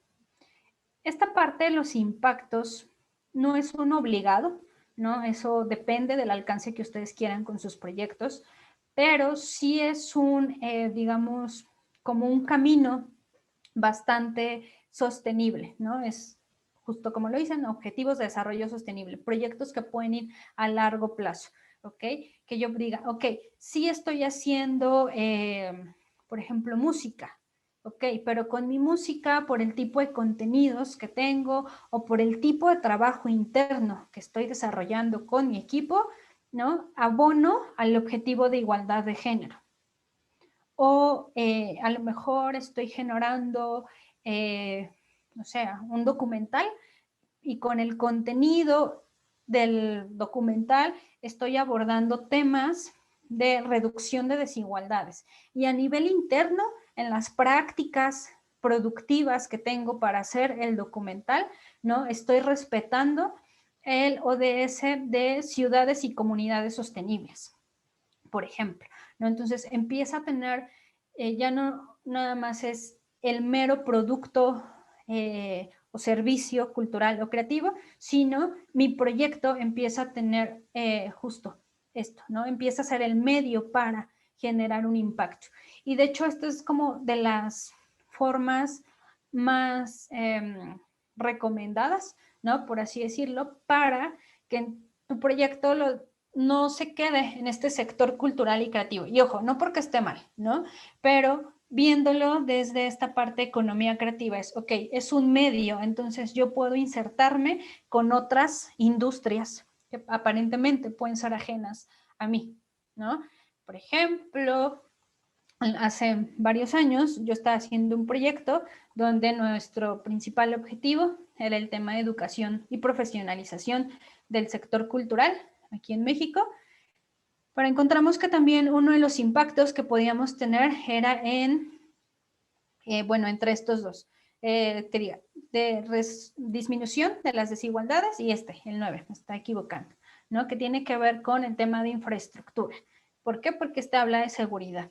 A: Esta parte de los impactos no es un obligado, ¿no? Eso depende del alcance que ustedes quieran con sus proyectos, pero sí es un, digamos, como un camino bastante sostenible, ¿no? Es justo como lo dicen, objetivos de desarrollo sostenible, proyectos que pueden ir a largo plazo, ¿ok? Que yo diga, ok, sí estoy haciendo, por ejemplo, música, ¿ok? Pero con mi música, por el tipo de contenidos que tengo o por el tipo de trabajo interno que estoy desarrollando con mi equipo, ¿no? Abono al objetivo de igualdad de género. O a lo mejor estoy generando, no sé, un documental y con el contenido del documental estoy abordando temas de reducción de desigualdades. Y a nivel interno, en las prácticas productivas que tengo para hacer el documental, ¿no? Estoy respetando el ODS de ciudades y comunidades sostenibles, por ejemplo, ¿no? Entonces empieza a tener, ya no nada más es el mero producto o servicio cultural o creativo, sino mi proyecto empieza a tener justo esto, ¿no? Empieza a ser el medio para generar un impacto. Y de hecho, esto es como de las formas más recomendadas, ¿no? Por así decirlo, para que tu proyecto no se quede en este sector cultural y creativo. Y ojo, no porque esté mal, ¿no? Pero viéndolo desde esta parte de economía creativa es, ok, es un medio, entonces yo puedo insertarme con otras industrias que aparentemente pueden ser ajenas a mí, ¿no? Por ejemplo, hace varios años yo estaba haciendo un proyecto donde nuestro principal objetivo era el tema de educación y profesionalización del sector cultural aquí en México. Pero encontramos que también uno de los impactos que podíamos tener era bueno, entre estos dos, disminución de las desigualdades y el 9, me está equivocando, ¿no? Que tiene que ver con el tema de infraestructura. ¿Por qué? Porque este habla de seguridad.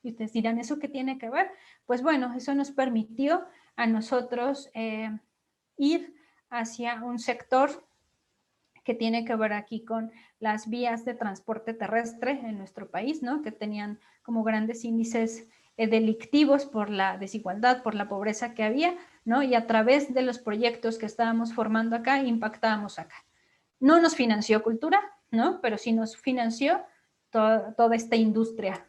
A: Y ustedes dirán, ¿eso qué tiene que ver? Pues bueno, eso nos permitió a nosotros ir hacia un sector que tiene que ver aquí con las vías de transporte terrestre en nuestro país, ¿no? Que tenían como grandes índices delictivos por la desigualdad, por la pobreza que había, ¿no? Y a través de los proyectos que estábamos formando acá, impactábamos acá. No nos financió cultura, ¿no? Pero sí nos financió toda esta industria.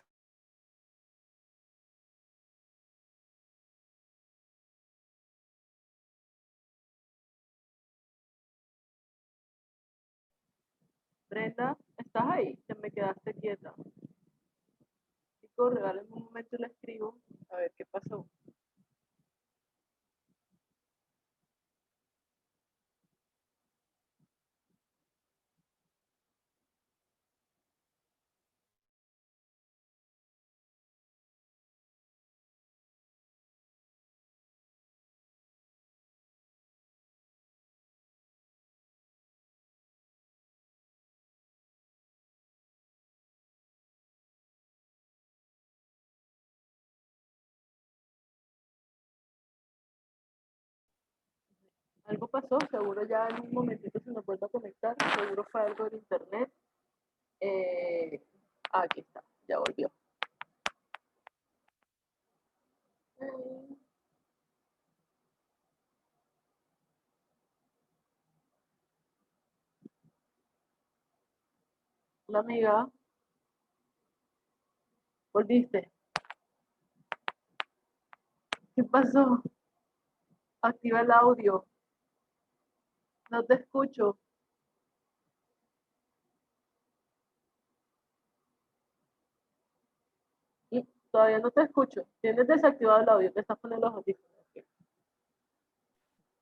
D: Brenda, ¿estás ahí? Te me quedaste quieta. Chicos, regálame un momento y le escribo a ver qué pasó. Algo pasó, seguro ya en un momentito se nos vuelve a conectar, seguro fue algo de internet. Aquí está, ya volvió. Hola amiga, ¿volviste? ¿Qué pasó? Activa el audio, no te escucho. Y todavía no te escucho. Tienes desactivado el audio, te estás poniendo los audífonos.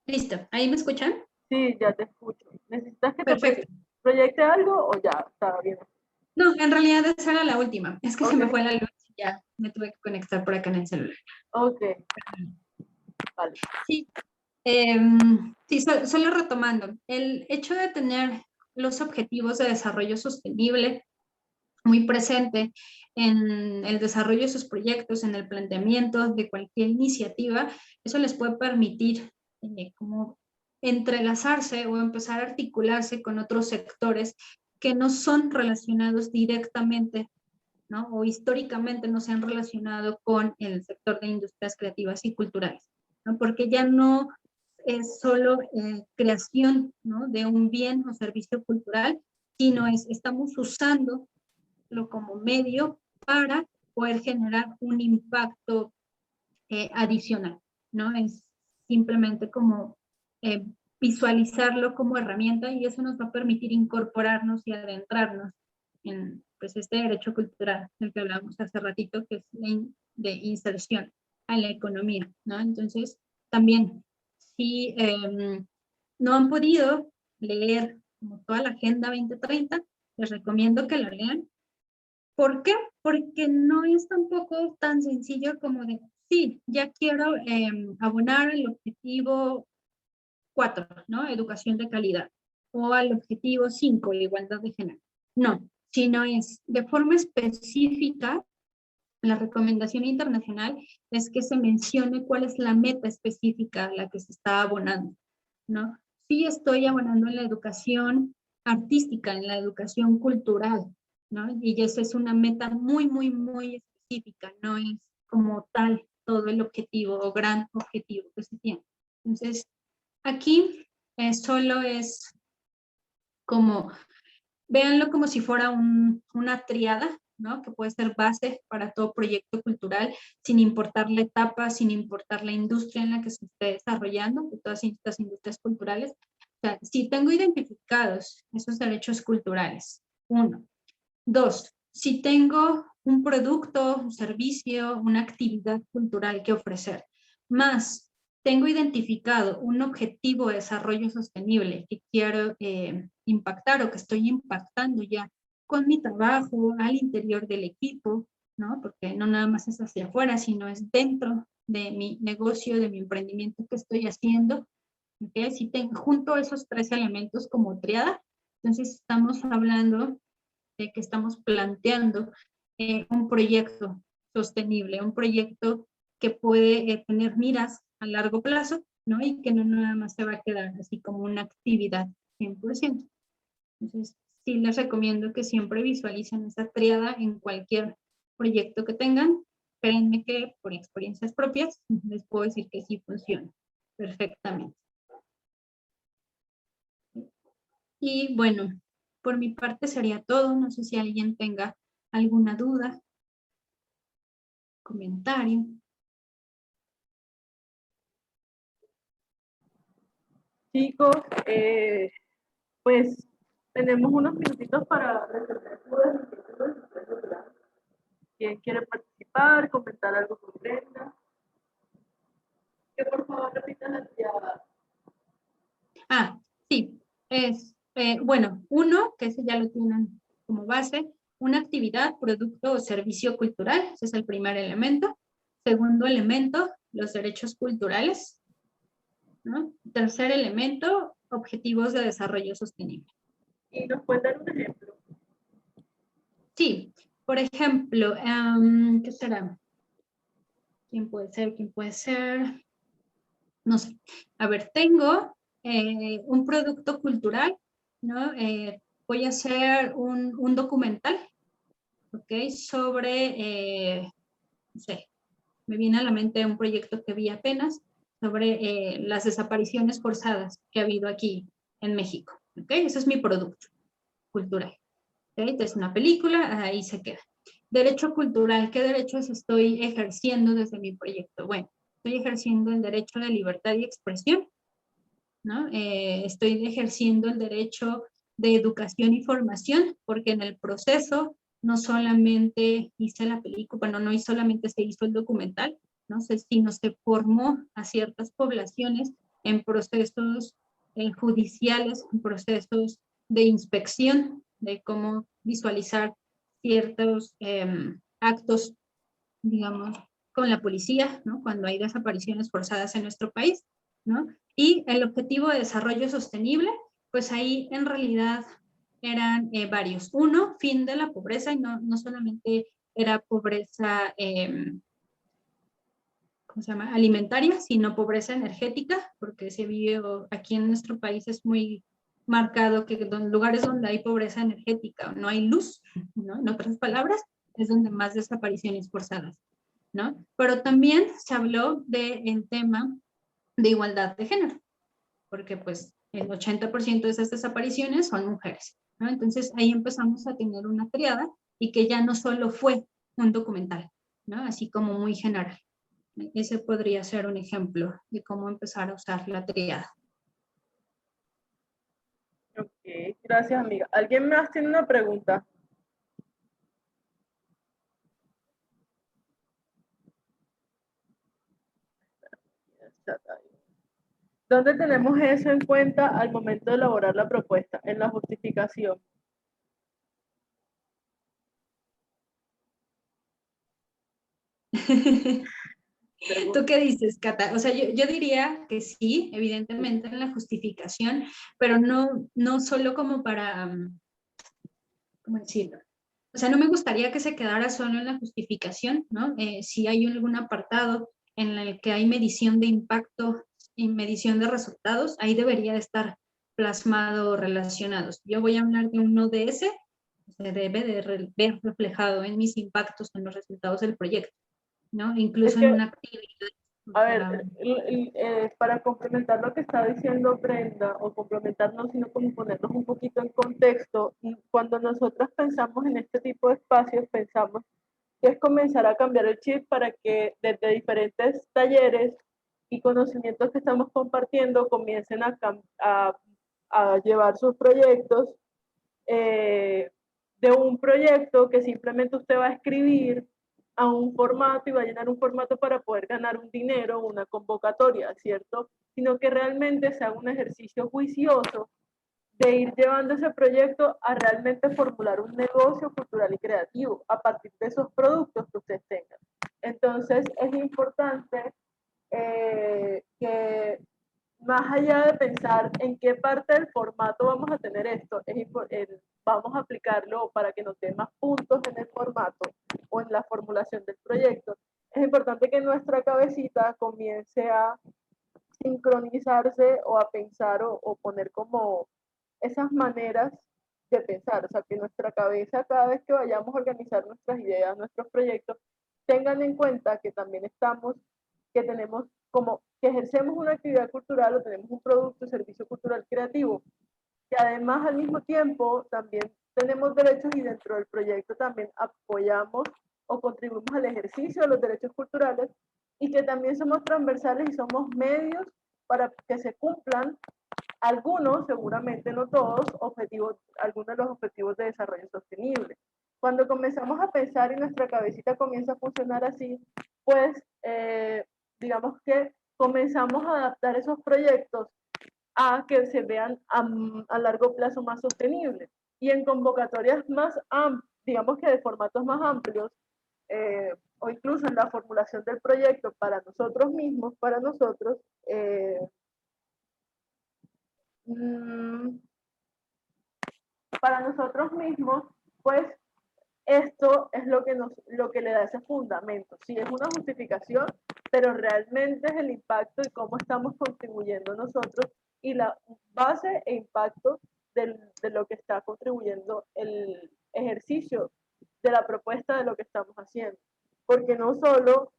A: Listo, ¿ahí me escuchan?
D: Sí, ya te escucho. ¿Necesitas que
A: Perfecto.
D: te proyecte algo o ya está bien?
A: No, en realidad esa era la última. Es que se me
D: Ok.
A: fue la luz y ya me tuve que conectar por acá en el celular.
D: Ok, vale.
A: Sí, sí, solo retomando. El hecho de tener los objetivos de desarrollo sostenible muy presente en el desarrollo de sus proyectos, en el planteamiento de cualquier iniciativa, eso les puede permitir como entrelazarse o empezar a articularse con otros sectores que no son relacionados directamente, ¿no? O históricamente no se han relacionado con el sector de industrias creativas y culturales, ¿no? Porque ya no es solo creación, ¿no? De un bien o servicio cultural, sino estamos usando como medio para poder generar un impacto adicional, ¿no? Es simplemente como visualizarlo como herramienta y eso nos va a permitir incorporarnos y adentrarnos en pues, este derecho cultural del que hablamos hace ratito, que es de inserción a la economía, ¿no? Entonces, también, si no han podido leer como toda la Agenda 2030, les recomiendo que la lean. ¿Por qué? Porque no es tampoco tan sencillo como de, sí, ya quiero abonar el objetivo 4, ¿no? Educación de calidad. O al objetivo 5, igualdad de género. No, sino es de forma específica, la recomendación internacional es que se mencione cuál es la meta específica a la que se está abonando, ¿no? Sí estoy abonando en la educación artística, en la educación cultural, ¿no? Y esa es una meta muy, muy, muy específica, no es como tal todo el objetivo o gran objetivo que se tiene. Entonces, aquí solo es como, véanlo como si fuera una triada, ¿no? Que puede ser base para todo proyecto cultural, sin importar la etapa, sin importar la industria en la que se esté desarrollando, de todas estas industrias culturales. O sea, si tengo identificados esos derechos culturales, 1. 2, si tengo un producto, un servicio, una actividad cultural que ofrecer, más tengo identificado un objetivo de desarrollo sostenible que quiero impactar o que estoy impactando ya con mi trabajo al interior del equipo, ¿no? Porque no nada más es hacia afuera, sino es dentro de mi negocio, de mi emprendimiento que estoy haciendo. ¿Okay? Si junto esos tres elementos como triada, entonces estamos hablando de que estamos planteando un proyecto sostenible, un proyecto que puede tener miras a largo plazo, ¿no? Y que no nada más se va a quedar así como una actividad 100%. Entonces, sí les recomiendo que siempre visualicen esa triada en cualquier proyecto que tengan. Créanme que por experiencias propias les puedo decir que sí funciona perfectamente. Y bueno, por mi parte sería todo. No sé si alguien tenga alguna duda, comentario.
D: Chicos, pues tenemos unos minutitos para resolver dudas. ¿Quién quiere participar, comentar algo con Brenda? Que por favor repitan la triada.
A: Sí, es, bueno, uno, que ese ya lo tienen como base, una actividad, producto o servicio cultural, ese es el primer elemento. Segundo elemento, los derechos culturales, ¿no? Tercer elemento, objetivos de desarrollo sostenible.
D: ¿Y nos pueden dar un ejemplo?
A: Sí, por ejemplo, ¿qué será? ¿Quién puede ser? ¿Quién puede ser? No sé. A ver, tengo un producto cultural, ¿no? Voy a hacer un documental, ¿ok? Sobre, no sé, me viene a la mente un proyecto que vi apenas sobre las desapariciones forzadas que ha habido aquí en México, ¿ok? Ese es mi producto cultural, ¿ok? Entonces, una película, ahí se queda. Derecho cultural, ¿qué derechos estoy ejerciendo desde mi proyecto? Bueno, estoy ejerciendo el derecho de libertad y expresión, ¿no? Estoy ejerciendo el derecho de educación y formación, porque en el proceso no solamente hice la película, bueno, no solamente se hizo el documental, ¿no? Sino se formó a ciertas poblaciones en procesos judiciales, en procesos de inspección, de cómo visualizar ciertos actos, digamos, con la policía, ¿no? Cuando hay desapariciones forzadas en nuestro país, ¿no? Y el objetivo de desarrollo sostenible, pues ahí en realidad eran varios. Uno, fin de la pobreza, y no solamente era pobreza, ¿cómo se llama? Alimentaria, sino pobreza energética, porque se vive aquí en nuestro país es muy marcado que en lugares donde hay pobreza energética o no hay luz, ¿no? En otras palabras, es donde más desapariciones forzadas, ¿no? Pero también se habló del tema de igualdad de género, porque pues el 80% de esas desapariciones son mujeres, ¿no? Entonces ahí empezamos a tener una triada y que ya no solo fue un documental, ¿no? Así como muy general. Ese podría ser un ejemplo de cómo empezar a usar la triada.
D: Ok, gracias amiga. ¿Alguien más tiene una pregunta? ¿Dónde tenemos eso en cuenta al momento de elaborar la propuesta? En la justificación.
A: ¿Tú qué dices, Cata? O sea, yo diría que sí, evidentemente en la justificación, pero no solo como para, ¿cómo decirlo? O sea, no me gustaría que se quedara solo en la justificación, ¿no? Si hay algún apartado en el que hay medición de impacto y medición de resultados, ahí debería de estar plasmado relacionados. Yo voy a hablar de un ODS, se debe de ver reflejado en mis impactos, en los resultados del proyecto, ¿no? Incluso
D: Es
A: en
D: que,
A: una actividad.
D: a ver, para complementar lo que está diciendo Brenda, o complementarnos, sino como ponernos un poquito en contexto, cuando nosotros pensamos en este tipo de espacios, pensamos que es comenzar a cambiar el chip para que desde diferentes talleres y conocimientos que estamos compartiendo comiencen a llevar sus proyectos de un proyecto que simplemente usted va a escribir a un formato y va a llenar un formato para poder ganar un dinero, una convocatoria, ¿cierto? Sino que realmente sea un ejercicio juicioso de ir llevando ese proyecto a realmente formular un negocio cultural y creativo a partir de esos productos que ustedes tengan. Entonces es importante que más allá de pensar en qué parte del formato vamos a tener esto, vamos a aplicarlo para que nos dé más puntos en el formato o en la formulación del proyecto, es importante que nuestra cabecita comience a sincronizarse o a pensar o poner como esas maneras de pensar, o sea, que nuestra cabeza cada vez que vayamos a organizar nuestras ideas, nuestros proyectos, tengan en cuenta que también que tenemos como que ejercemos una actividad cultural o tenemos un producto, servicio cultural creativo, que además al mismo tiempo también tenemos derechos y dentro del proyecto también apoyamos o contribuimos al ejercicio de los derechos culturales y que también somos transversales y somos medios para que se cumplan algunos, seguramente no todos, algunos de los objetivos de desarrollo sostenible. Cuando comenzamos a pensar y nuestra cabecita comienza a funcionar así, pues digamos que comenzamos a adaptar esos proyectos a que se vean a largo plazo más sostenibles. Y en convocatorias más digamos que de formatos más amplios, o incluso en la formulación del proyecto para nosotros mismos, para nosotros, para nosotros mismos, pues esto es lo que le da ese fundamento. Sí, es una justificación, pero realmente es el impacto y cómo estamos contribuyendo nosotros y la base e impacto de lo que está contribuyendo el ejercicio de la propuesta de lo que estamos haciendo. Porque no solo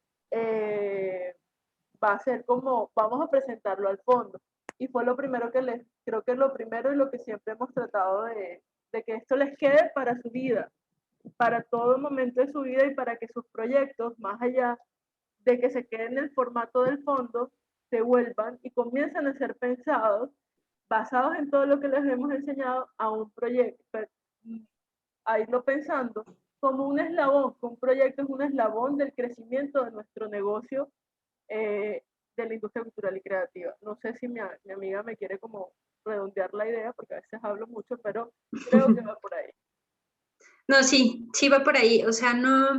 D: va a ser como vamos a presentarlo al fondo. Y fue lo primero creo que es lo primero y lo que siempre hemos tratado de que esto les quede para su vida, para todo momento de su vida y para que sus proyectos, más allá de que se queden en el formato del fondo, se vuelvan y comiencen a ser pensados, basados en todo lo que les hemos enseñado, a un proyecto, a irlo pensando como un eslabón, que un proyecto es un eslabón del crecimiento de nuestro negocio de la industria cultural y creativa. No sé si mi amiga me quiere como redondear la idea, porque a veces hablo mucho, pero creo que va por ahí.
F: No, sí, sí va por ahí. O sea, no,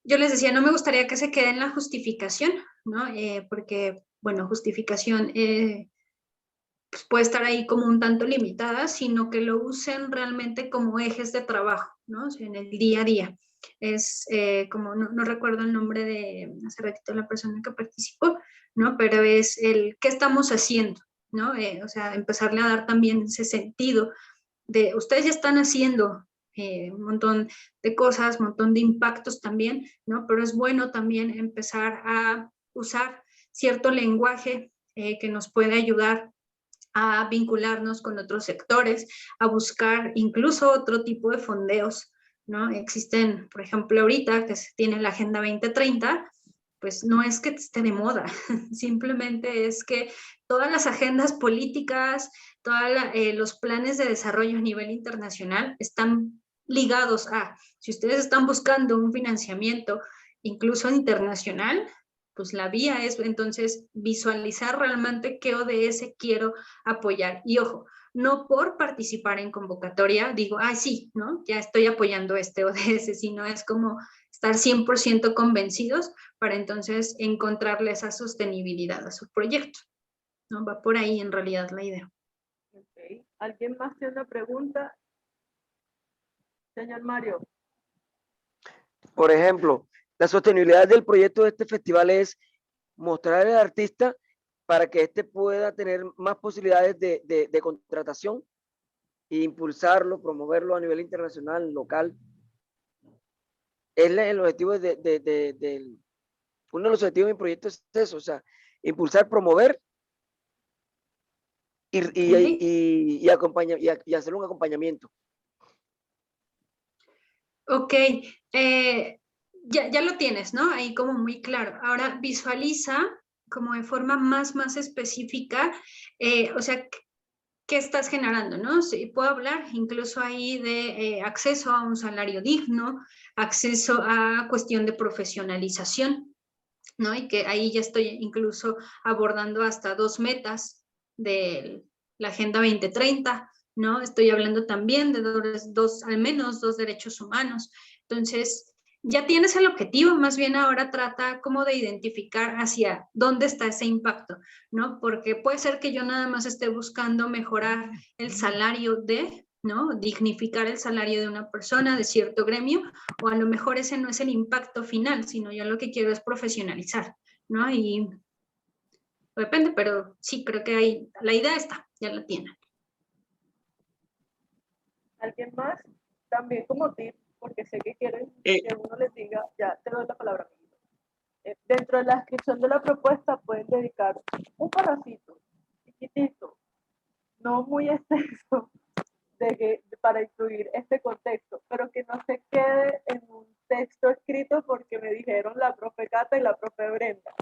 F: yo les decía, no me gustaría que se quede en la justificación, ¿no? Porque, bueno, justificación pues puede estar ahí como un tanto limitada, sino que lo usen realmente como ejes de trabajo, ¿no? O sea, en el día a día. Es como, no recuerdo el nombre de hace ratito la persona que participó, ¿no? Pero es el qué estamos haciendo, ¿no? O sea, empezarle a dar también ese sentido de ustedes ya están haciendo un montón de cosas, un montón de impactos también, ¿no? Pero es bueno también empezar a usar cierto lenguaje que nos puede ayudar a vincularnos con otros sectores, a buscar incluso otro tipo de fondeos, ¿no? Existen, por ejemplo, ahorita que se tiene la Agenda 2030, pues no es que esté de moda, simplemente es que todas las agendas políticas, todos los planes de desarrollo a nivel internacional están ligados a, si ustedes están buscando un financiamiento incluso internacional, pues la vía es entonces visualizar realmente qué ODS quiero apoyar. Y ojo, no por participar en convocatoria digo, ay sí, ¿no? Ya estoy apoyando este ODS, sino es como estar 100% convencidos para entonces encontrarle esa sostenibilidad a su proyecto, ¿no? Va por ahí en realidad la idea.
D: Okay. ¿Alguien más tiene una pregunta? Señor Mario.
C: Por ejemplo, la sostenibilidad del proyecto de este festival es mostrar al artista para que éste pueda tener más posibilidades de contratación e impulsarlo, promoverlo a nivel internacional, local. Es el objetivo uno de los objetivos de mi proyecto es eso, o sea, impulsar, promover y hacer un acompañamiento.
F: Ok, ya lo tienes, ¿no? Ahí como muy claro. Ahora visualiza como de forma más específica, o sea, ¿qué estás generando, no? Sí, puedo hablar incluso ahí de acceso a un salario digno, acceso a cuestión de profesionalización, ¿no? Y que ahí ya estoy incluso abordando hasta 2 metas de la Agenda 2030, ¿no? Estoy hablando también de al menos 2 derechos humanos. Entonces, ya tienes el objetivo, más bien ahora trata como de identificar hacia dónde está ese impacto, ¿no? Porque puede ser que yo nada más esté buscando mejorar el salario de, ¿no? Dignificar el salario de una persona de cierto gremio, o a lo mejor ese no es el impacto final, sino yo lo que quiero es profesionalizar, ¿no? Y depende, pero sí, creo que ahí la idea está, ya la tienen.
D: ¿Alguien más? También como tip, porque sé que quieren que uno les diga, ya te doy la palabra. Dentro de la descripción de la propuesta pueden dedicar un parrafito chiquitito, no muy extenso, para incluir este contexto, pero que no se quede en un texto escrito porque me dijeron la profe Cata y la profe Brenda,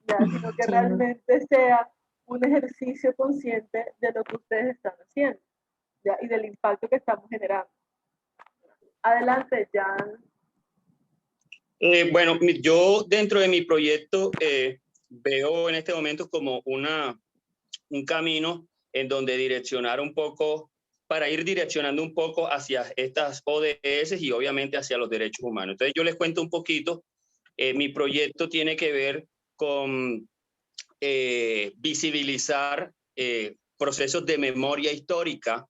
D: ya, sino que realmente sea un ejercicio consciente de lo que ustedes están haciendo, ya, y del impacto que estamos generando. Adelante, Jan.
G: Bueno, yo dentro de mi proyecto veo en este momento como un camino en donde direccionar un poco, para ir direccionando un poco hacia estas ODS y obviamente hacia los derechos humanos. Entonces yo les cuento un poquito, mi proyecto tiene que ver con visibilizar procesos de memoria histórica,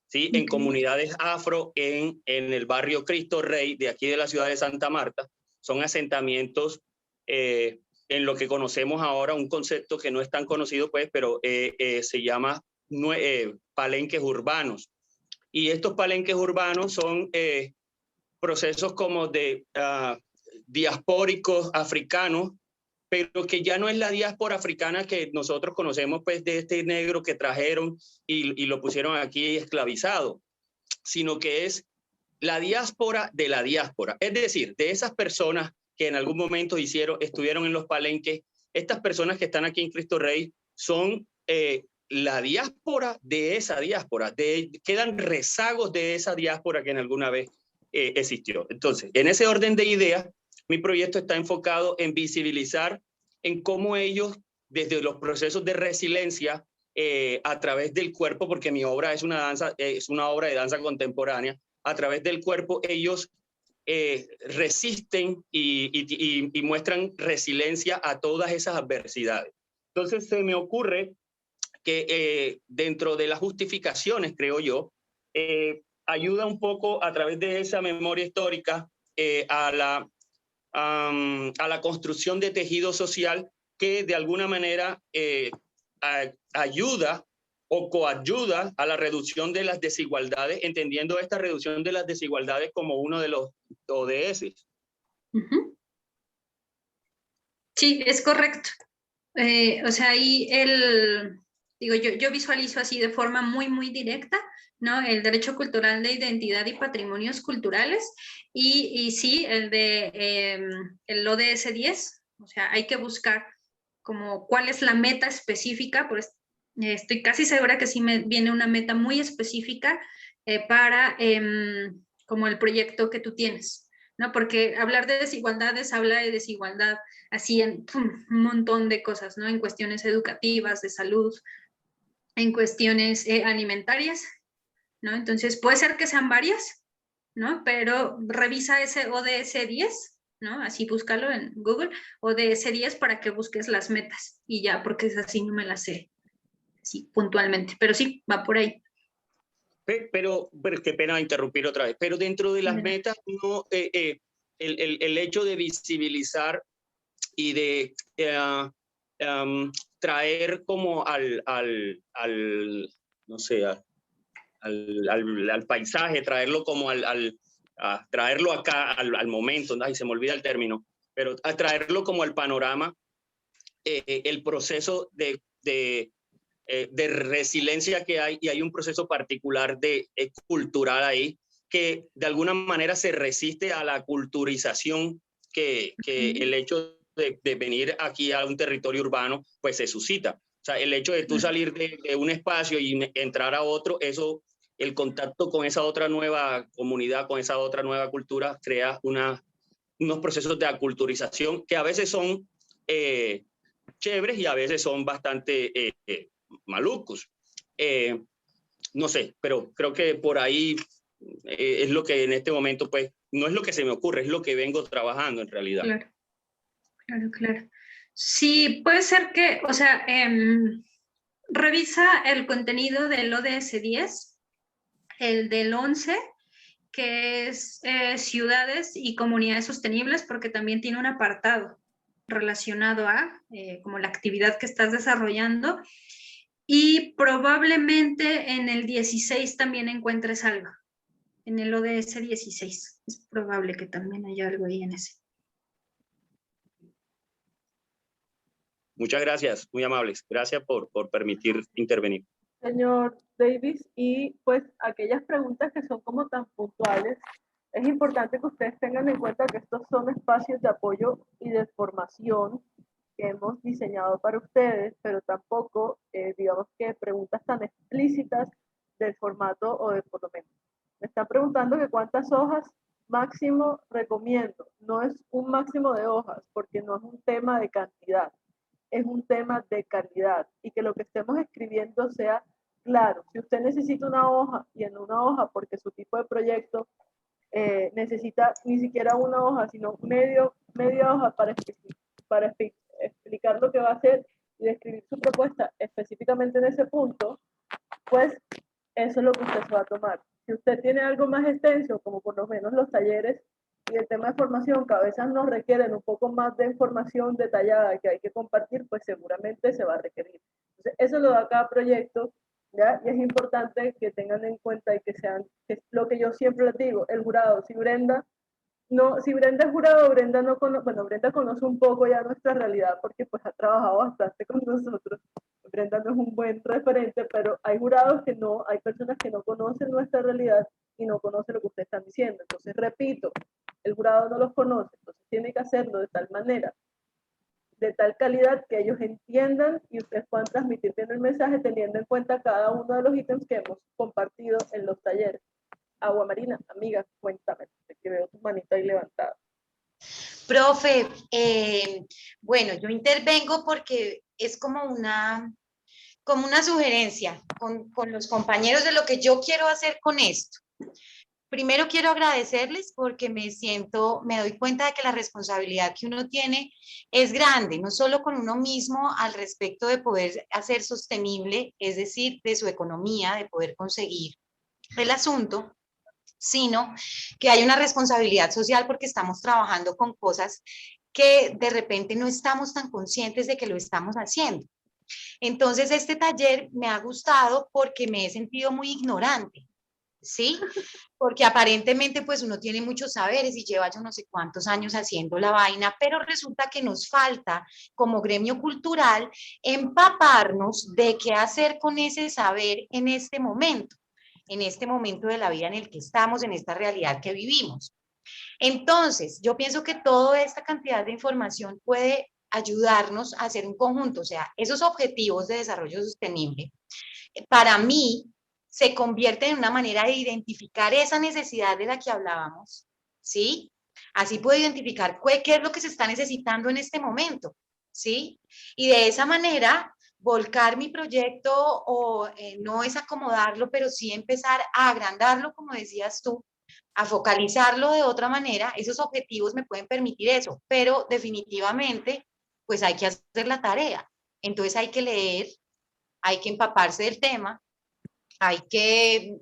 G: ¿sí? En comunidades afro en el barrio Cristo Rey de aquí de la ciudad de Santa Marta. Son asentamientos en lo que conocemos ahora, un concepto que no es tan conocido, pues, pero se llama palenques urbanos. Y estos palenques urbanos son procesos como de diaspóricos africanos, pero que ya no es la diáspora africana que nosotros conocemos, pues, de este negro que trajeron y lo pusieron aquí esclavizado, sino que es la diáspora de la diáspora, es decir, de esas personas que en algún momento estuvieron en los palenques. Estas personas que están aquí en Cristo Rey son la diáspora de esa diáspora, quedan rezagos de esa diáspora que en alguna vez existió. Entonces, en ese orden de ideas, mi proyecto está enfocado en visibilizar en cómo ellos, desde los procesos de resiliencia, a través del cuerpo, porque mi obra es una obra de danza contemporánea, a través del cuerpo ellos resisten y muestran resiliencia a todas esas adversidades. Entonces se me ocurre que dentro de las justificaciones, creo yo, ayuda un poco a través de esa memoria histórica a la construcción de tejido social que de alguna manera ayuda o coayuda a la reducción de las desigualdades, entendiendo esta reducción de las desigualdades como uno de los ODS.
F: Sí, es correcto. O sea, ahí yo visualizo así de forma muy, muy directa, ¿no? El derecho cultural de identidad y patrimonios culturales y sí, el ODS 10, o sea, hay que buscar como cuál es la meta específica, pues estoy casi segura que sí me viene una meta muy específica para como el proyecto que tú tienes, ¿no? Porque hablar de desigualdades habla de desigualdad así en un montón de cosas, ¿no? En cuestiones educativas, de salud, en cuestiones alimentarias, ¿no? Entonces puede ser que sean varias, ¿no? Pero revisa ese ODS 10, ¿no? Así búscalo en Google, ODS 10 para que busques las metas y ya, porque es así, no me las sé sí, puntualmente, pero sí, va por ahí.
G: Pero qué pena interrumpir otra vez, pero dentro de las metas, no, el hecho de visibilizar y de traer como no sé, al paisaje, traerlo como traerlo acá al momento, ay, se me olvida el término, pero a traerlo como al panorama, el proceso de resiliencia que hay, y hay un proceso particular cultural ahí, que de alguna manera se resiste a la culturización que el hecho de venir aquí a un territorio urbano, pues se suscita. O sea, el hecho de tú salir de un espacio y entrar a otro, eso, el contacto con esa otra nueva comunidad, con esa otra nueva cultura, crea unos procesos de aculturización que a veces son chéveres y a veces son bastante malucos. No sé, pero creo que por ahí es lo que en este momento, pues, no es lo que se me ocurre, es lo que vengo trabajando en realidad.
F: Claro, claro, claro. Sí, puede ser que, o sea, revisa el contenido del ODS 10, el del 11, que es ciudades y comunidades sostenibles, porque también tiene un apartado relacionado a como la actividad que estás desarrollando, y probablemente en el 16 también encuentres algo, en el ODS 16, es probable que también haya algo ahí en ese.
G: Muchas gracias, muy amables. Gracias por permitir intervenir.
D: Señor Davis, y pues aquellas preguntas que son como tan puntuales, es importante que ustedes tengan en cuenta que estos son espacios de apoyo y de formación que hemos diseñado para ustedes, pero tampoco, digamos que preguntas tan explícitas del formato o del por lo menos. Me están preguntando que cuántas hojas máximo recomiendo. No es un máximo de hojas, porque no es un tema de cantidad, es un tema de calidad, y que lo que estemos escribiendo sea claro. Si usted necesita una hoja, y en una hoja, porque su tipo de proyecto necesita ni siquiera una hoja, sino media hoja para explicar lo que va a hacer y describir su propuesta específicamente en ese punto, pues eso es lo que usted se va a tomar. Si usted tiene algo más extenso, como por lo menos los talleres y el tema de formación, que a veces nos requieren un poco más de información detallada que hay que compartir, pues seguramente se va a requerir. Entonces, eso lo da cada proyecto, ¿ya? Y es importante que tengan en cuenta y que sean, que es lo que yo siempre les digo, el jurado. Si Brenda es jurado, Brenda no conoce, bueno, Brenda conoce un poco ya nuestra realidad porque pues ha trabajado bastante con nosotros. Brenda no es un buen referente, pero hay jurados que no, hay personas que no conocen nuestra realidad y no conocen lo que ustedes están diciendo. Entonces, repito, el jurado no los conoce, entonces tiene que hacerlo de tal manera, de tal calidad que ellos entiendan y ustedes puedan transmitir bien el mensaje teniendo en cuenta cada uno de los ítems que hemos compartido en los talleres. Agua Marina, amiga, cuéntame, que veo tu manita ahí levantada.
E: Profe, bueno, yo intervengo porque es como una sugerencia con los compañeros de lo que yo quiero hacer con esto. Primero quiero agradecerles porque me doy cuenta de que la responsabilidad que uno tiene es grande, no solo con uno mismo al respecto de poder hacer sostenible, es decir, de su economía, de poder conseguir el asunto, sino que hay una responsabilidad social porque estamos trabajando con cosas que de repente no estamos tan conscientes de que lo estamos haciendo. Entonces, este taller me ha gustado porque me he sentido muy ignorante, ¿sí? Porque aparentemente pues uno tiene muchos saberes y lleva yo no sé cuántos años haciendo la vaina, pero resulta que nos falta como gremio cultural empaparnos de qué hacer con ese saber en este momento de la vida en el que estamos, en esta realidad que vivimos. Entonces, yo pienso que toda esta cantidad de información puede ayudarnos a hacer un conjunto, o sea, esos objetivos de desarrollo sostenible, para mí, se convierten en una manera de identificar esa necesidad de la que hablábamos, ¿sí? Así puedo identificar qué es lo que se está necesitando en este momento, ¿sí? Y de esa manera, volcar mi proyecto o no es acomodarlo, pero sí empezar a agrandarlo, como decías tú, a focalizarlo de otra manera. Esos objetivos me pueden permitir eso, pero definitivamente, pues hay que hacer la tarea. Entonces hay que leer, hay que empaparse del tema, hay que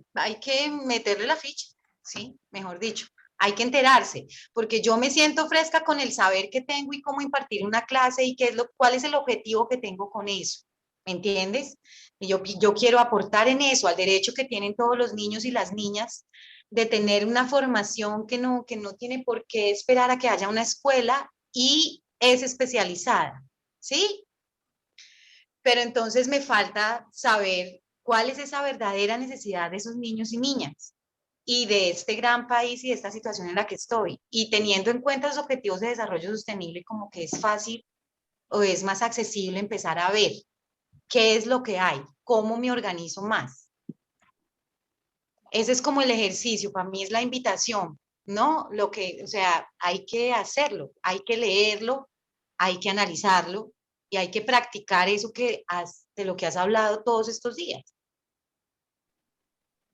E: meterle la ficha, ¿sí? Mejor dicho, hay que enterarse, porque yo me siento fresca con el saber que tengo y cómo impartir una clase y cuál es el objetivo que tengo con eso, ¿me entiendes? Y yo quiero aportar en eso, al derecho que tienen todos los niños y las niñas de tener una formación que no tiene por qué esperar a que haya una escuela y es especializada, ¿sí? Pero entonces me falta saber cuál es esa verdadera necesidad de esos niños y niñas y de este gran país y de esta situación en la que estoy. Y teniendo en cuenta los objetivos de desarrollo sostenible, como que es fácil o es más accesible empezar a ver. ¿qué es lo que hay? ¿Cómo me organizo más? Ese es como el ejercicio, para mí es la invitación, ¿no? O sea, hay que hacerlo, hay que leerlo, hay que analizarlo y hay que practicar eso de lo que has hablado todos estos días.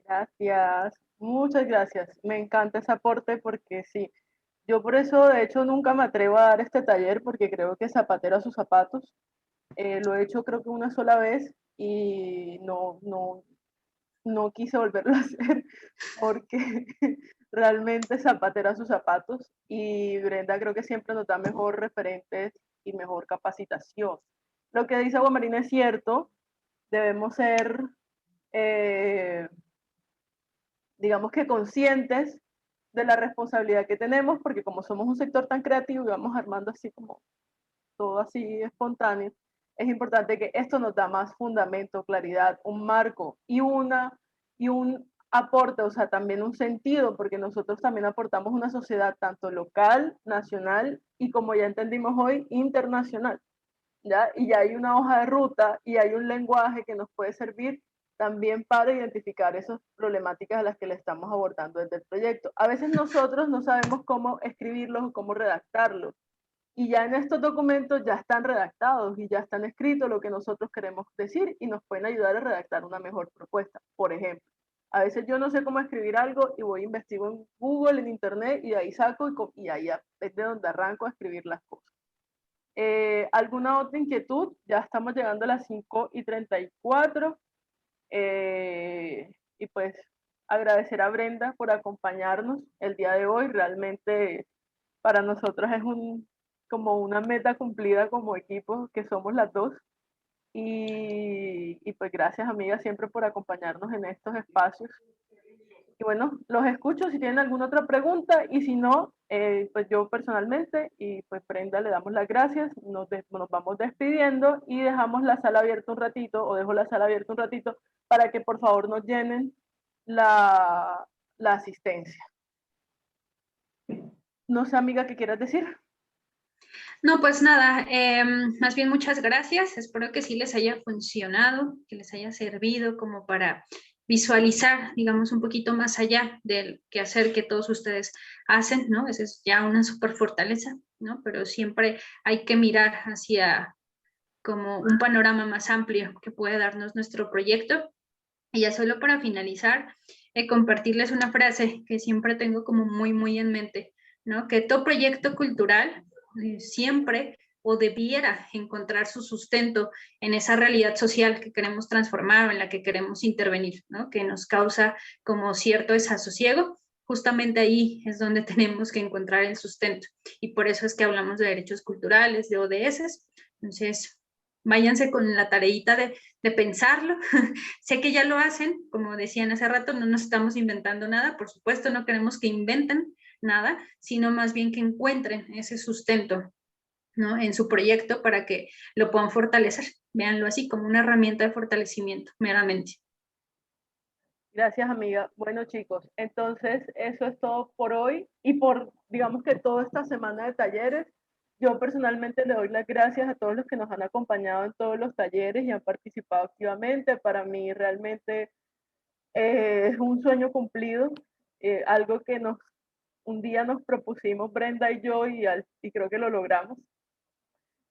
D: Gracias, muchas gracias. Me encanta ese aporte porque sí, yo por eso de hecho nunca me atrevo a dar este taller porque creo que zapatero a sus zapatos. Lo he hecho creo que una sola vez y no quise volverlo a hacer porque realmente zapatero a sus zapatos y Brenda creo que siempre nos da mejor referentes y mejor capacitación. Lo que dice Guamarina es cierto, debemos ser digamos que conscientes de la responsabilidad que tenemos, porque como somos un sector tan creativo y vamos armando así como todo así espontáneo, es importante que esto nos da más fundamento, claridad, un marco y un aporte, o sea, también un sentido, porque nosotros también aportamos una sociedad tanto local, nacional y como ya entendimos hoy, internacional. ¿Ya? Y ya hay una hoja de ruta y hay un lenguaje que nos puede servir también para identificar esas problemáticas a las que le estamos abordando desde el proyecto. A veces nosotros no sabemos cómo escribirlos o cómo redactarlos. Y ya en estos documentos ya están redactados y ya están escritos lo que nosotros queremos decir y nos pueden ayudar a redactar una mejor propuesta. Por ejemplo, a veces yo no sé cómo escribir algo y voy a investigar en Google, en Internet y de ahí saco y ahí es de donde arranco a escribir las cosas. ¿Alguna otra inquietud? Ya estamos llegando a las 5:34. Y pues agradecer a Brenda por acompañarnos el día de hoy. Realmente para nosotros es como una meta cumplida como equipo que somos las dos. Y pues gracias amiga siempre por acompañarnos en estos espacios. Y bueno, los escucho si tienen alguna otra pregunta y si no, pues yo personalmente y pues Brenda le damos las gracias, nos vamos despidiendo y dejamos la sala abierta un ratito o dejo la sala abierta un ratito para que por favor nos llenen la asistencia. No sé amiga, ¿qué quieras decir?
F: No, pues nada, más bien muchas gracias. Espero que sí les haya funcionado, que les haya servido como para visualizar, digamos, un poquito más allá del quehacer que todos ustedes hacen, ¿no? Esa es ya una súper fortaleza, ¿no? Pero siempre hay que mirar hacia como un panorama más amplio que puede darnos nuestro proyecto. Y ya solo para finalizar, compartirles una frase que siempre tengo como muy, muy en mente, ¿no? Que todo proyecto cultural siempre o debiera encontrar su sustento en esa realidad social que queremos transformar o en la que queremos intervenir, ¿no? Que nos causa como cierto desasosiego. Justamente ahí es donde tenemos que encontrar el sustento. Y por eso es que hablamos de derechos culturales, de ODS. Entonces, váyanse con la tareita de pensarlo. Sé que ya lo hacen, como decían hace rato, no nos estamos inventando nada, por supuesto no queremos que inventen nada, sino más bien que encuentren ese sustento, ¿no? En su proyecto para que lo puedan fortalecer. Véanlo así como una herramienta de fortalecimiento, meramente.
D: Gracias, amiga. Bueno, chicos, entonces eso es todo por hoy y por, digamos que toda esta semana de talleres. Yo personalmente le doy las gracias a todos los que nos han acompañado en todos los talleres y han participado activamente. Para mí realmente es un sueño cumplido, algo que un día nos propusimos Brenda y yo y creo que lo logramos.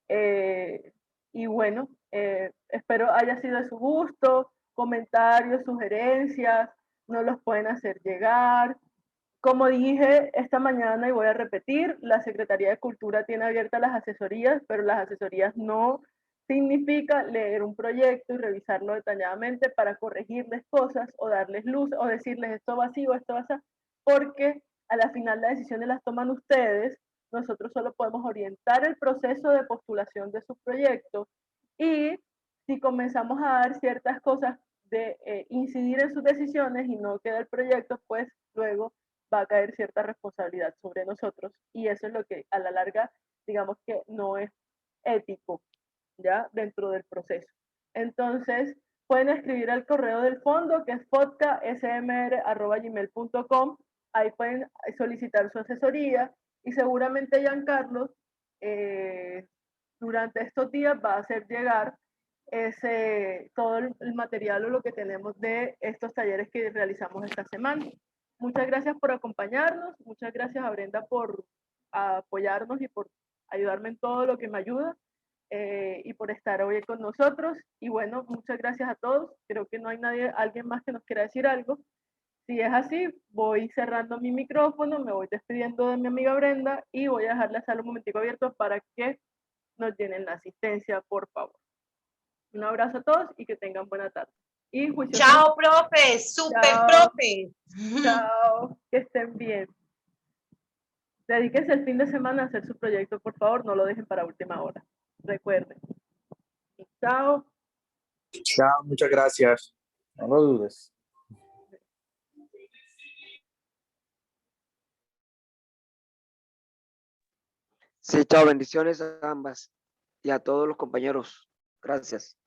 D: Y bueno, espero haya sido de su gusto, comentarios, sugerencias, nos los pueden hacer llegar. Como dije esta mañana y voy a repetir, la Secretaría de Cultura tiene abiertas las asesorías, pero las asesorías no significa leer un proyecto y revisarlo detalladamente para corregirles cosas o darles luz o decirles esto va así o esto va así, porque a la final las decisiones las toman ustedes. Nosotros solo podemos orientar el proceso de postulación de su proyecto y si comenzamos a dar ciertas cosas de incidir en sus decisiones y no queda el proyecto, pues luego va a caer cierta responsabilidad sobre nosotros y eso es lo que a la larga digamos que no es ético ya dentro del proceso. Entonces pueden escribir al correo del fondo que es podcastsmr@gmail.com, ahí pueden solicitar su asesoría y seguramente Giancarlos durante estos días va a hacer llegar todo el material o lo que tenemos de estos talleres que realizamos esta semana. Muchas gracias por acompañarnos, muchas gracias a Brenda por apoyarnos y por ayudarme en todo lo que me ayuda y por estar hoy con nosotros. Y bueno, muchas gracias a todos. Creo que no hay alguien más que nos quiera decir algo. Si es así, voy cerrando mi micrófono, me voy despidiendo de mi amiga Brenda y voy a dejar la sala un momentico abierto para que nos llenen la asistencia, por favor. Un abrazo a todos y que tengan buena tarde. Y
E: chao, profe, super profe.
D: Chao, que estén bien. Dedíquense el fin de semana a hacer su proyecto, por favor, no lo dejen para última hora. Recuerden. Chao.
H: Chao, muchas gracias. No lo dudes.
C: Sí, chao, bendiciones a ambas y a todos los compañeros. Gracias.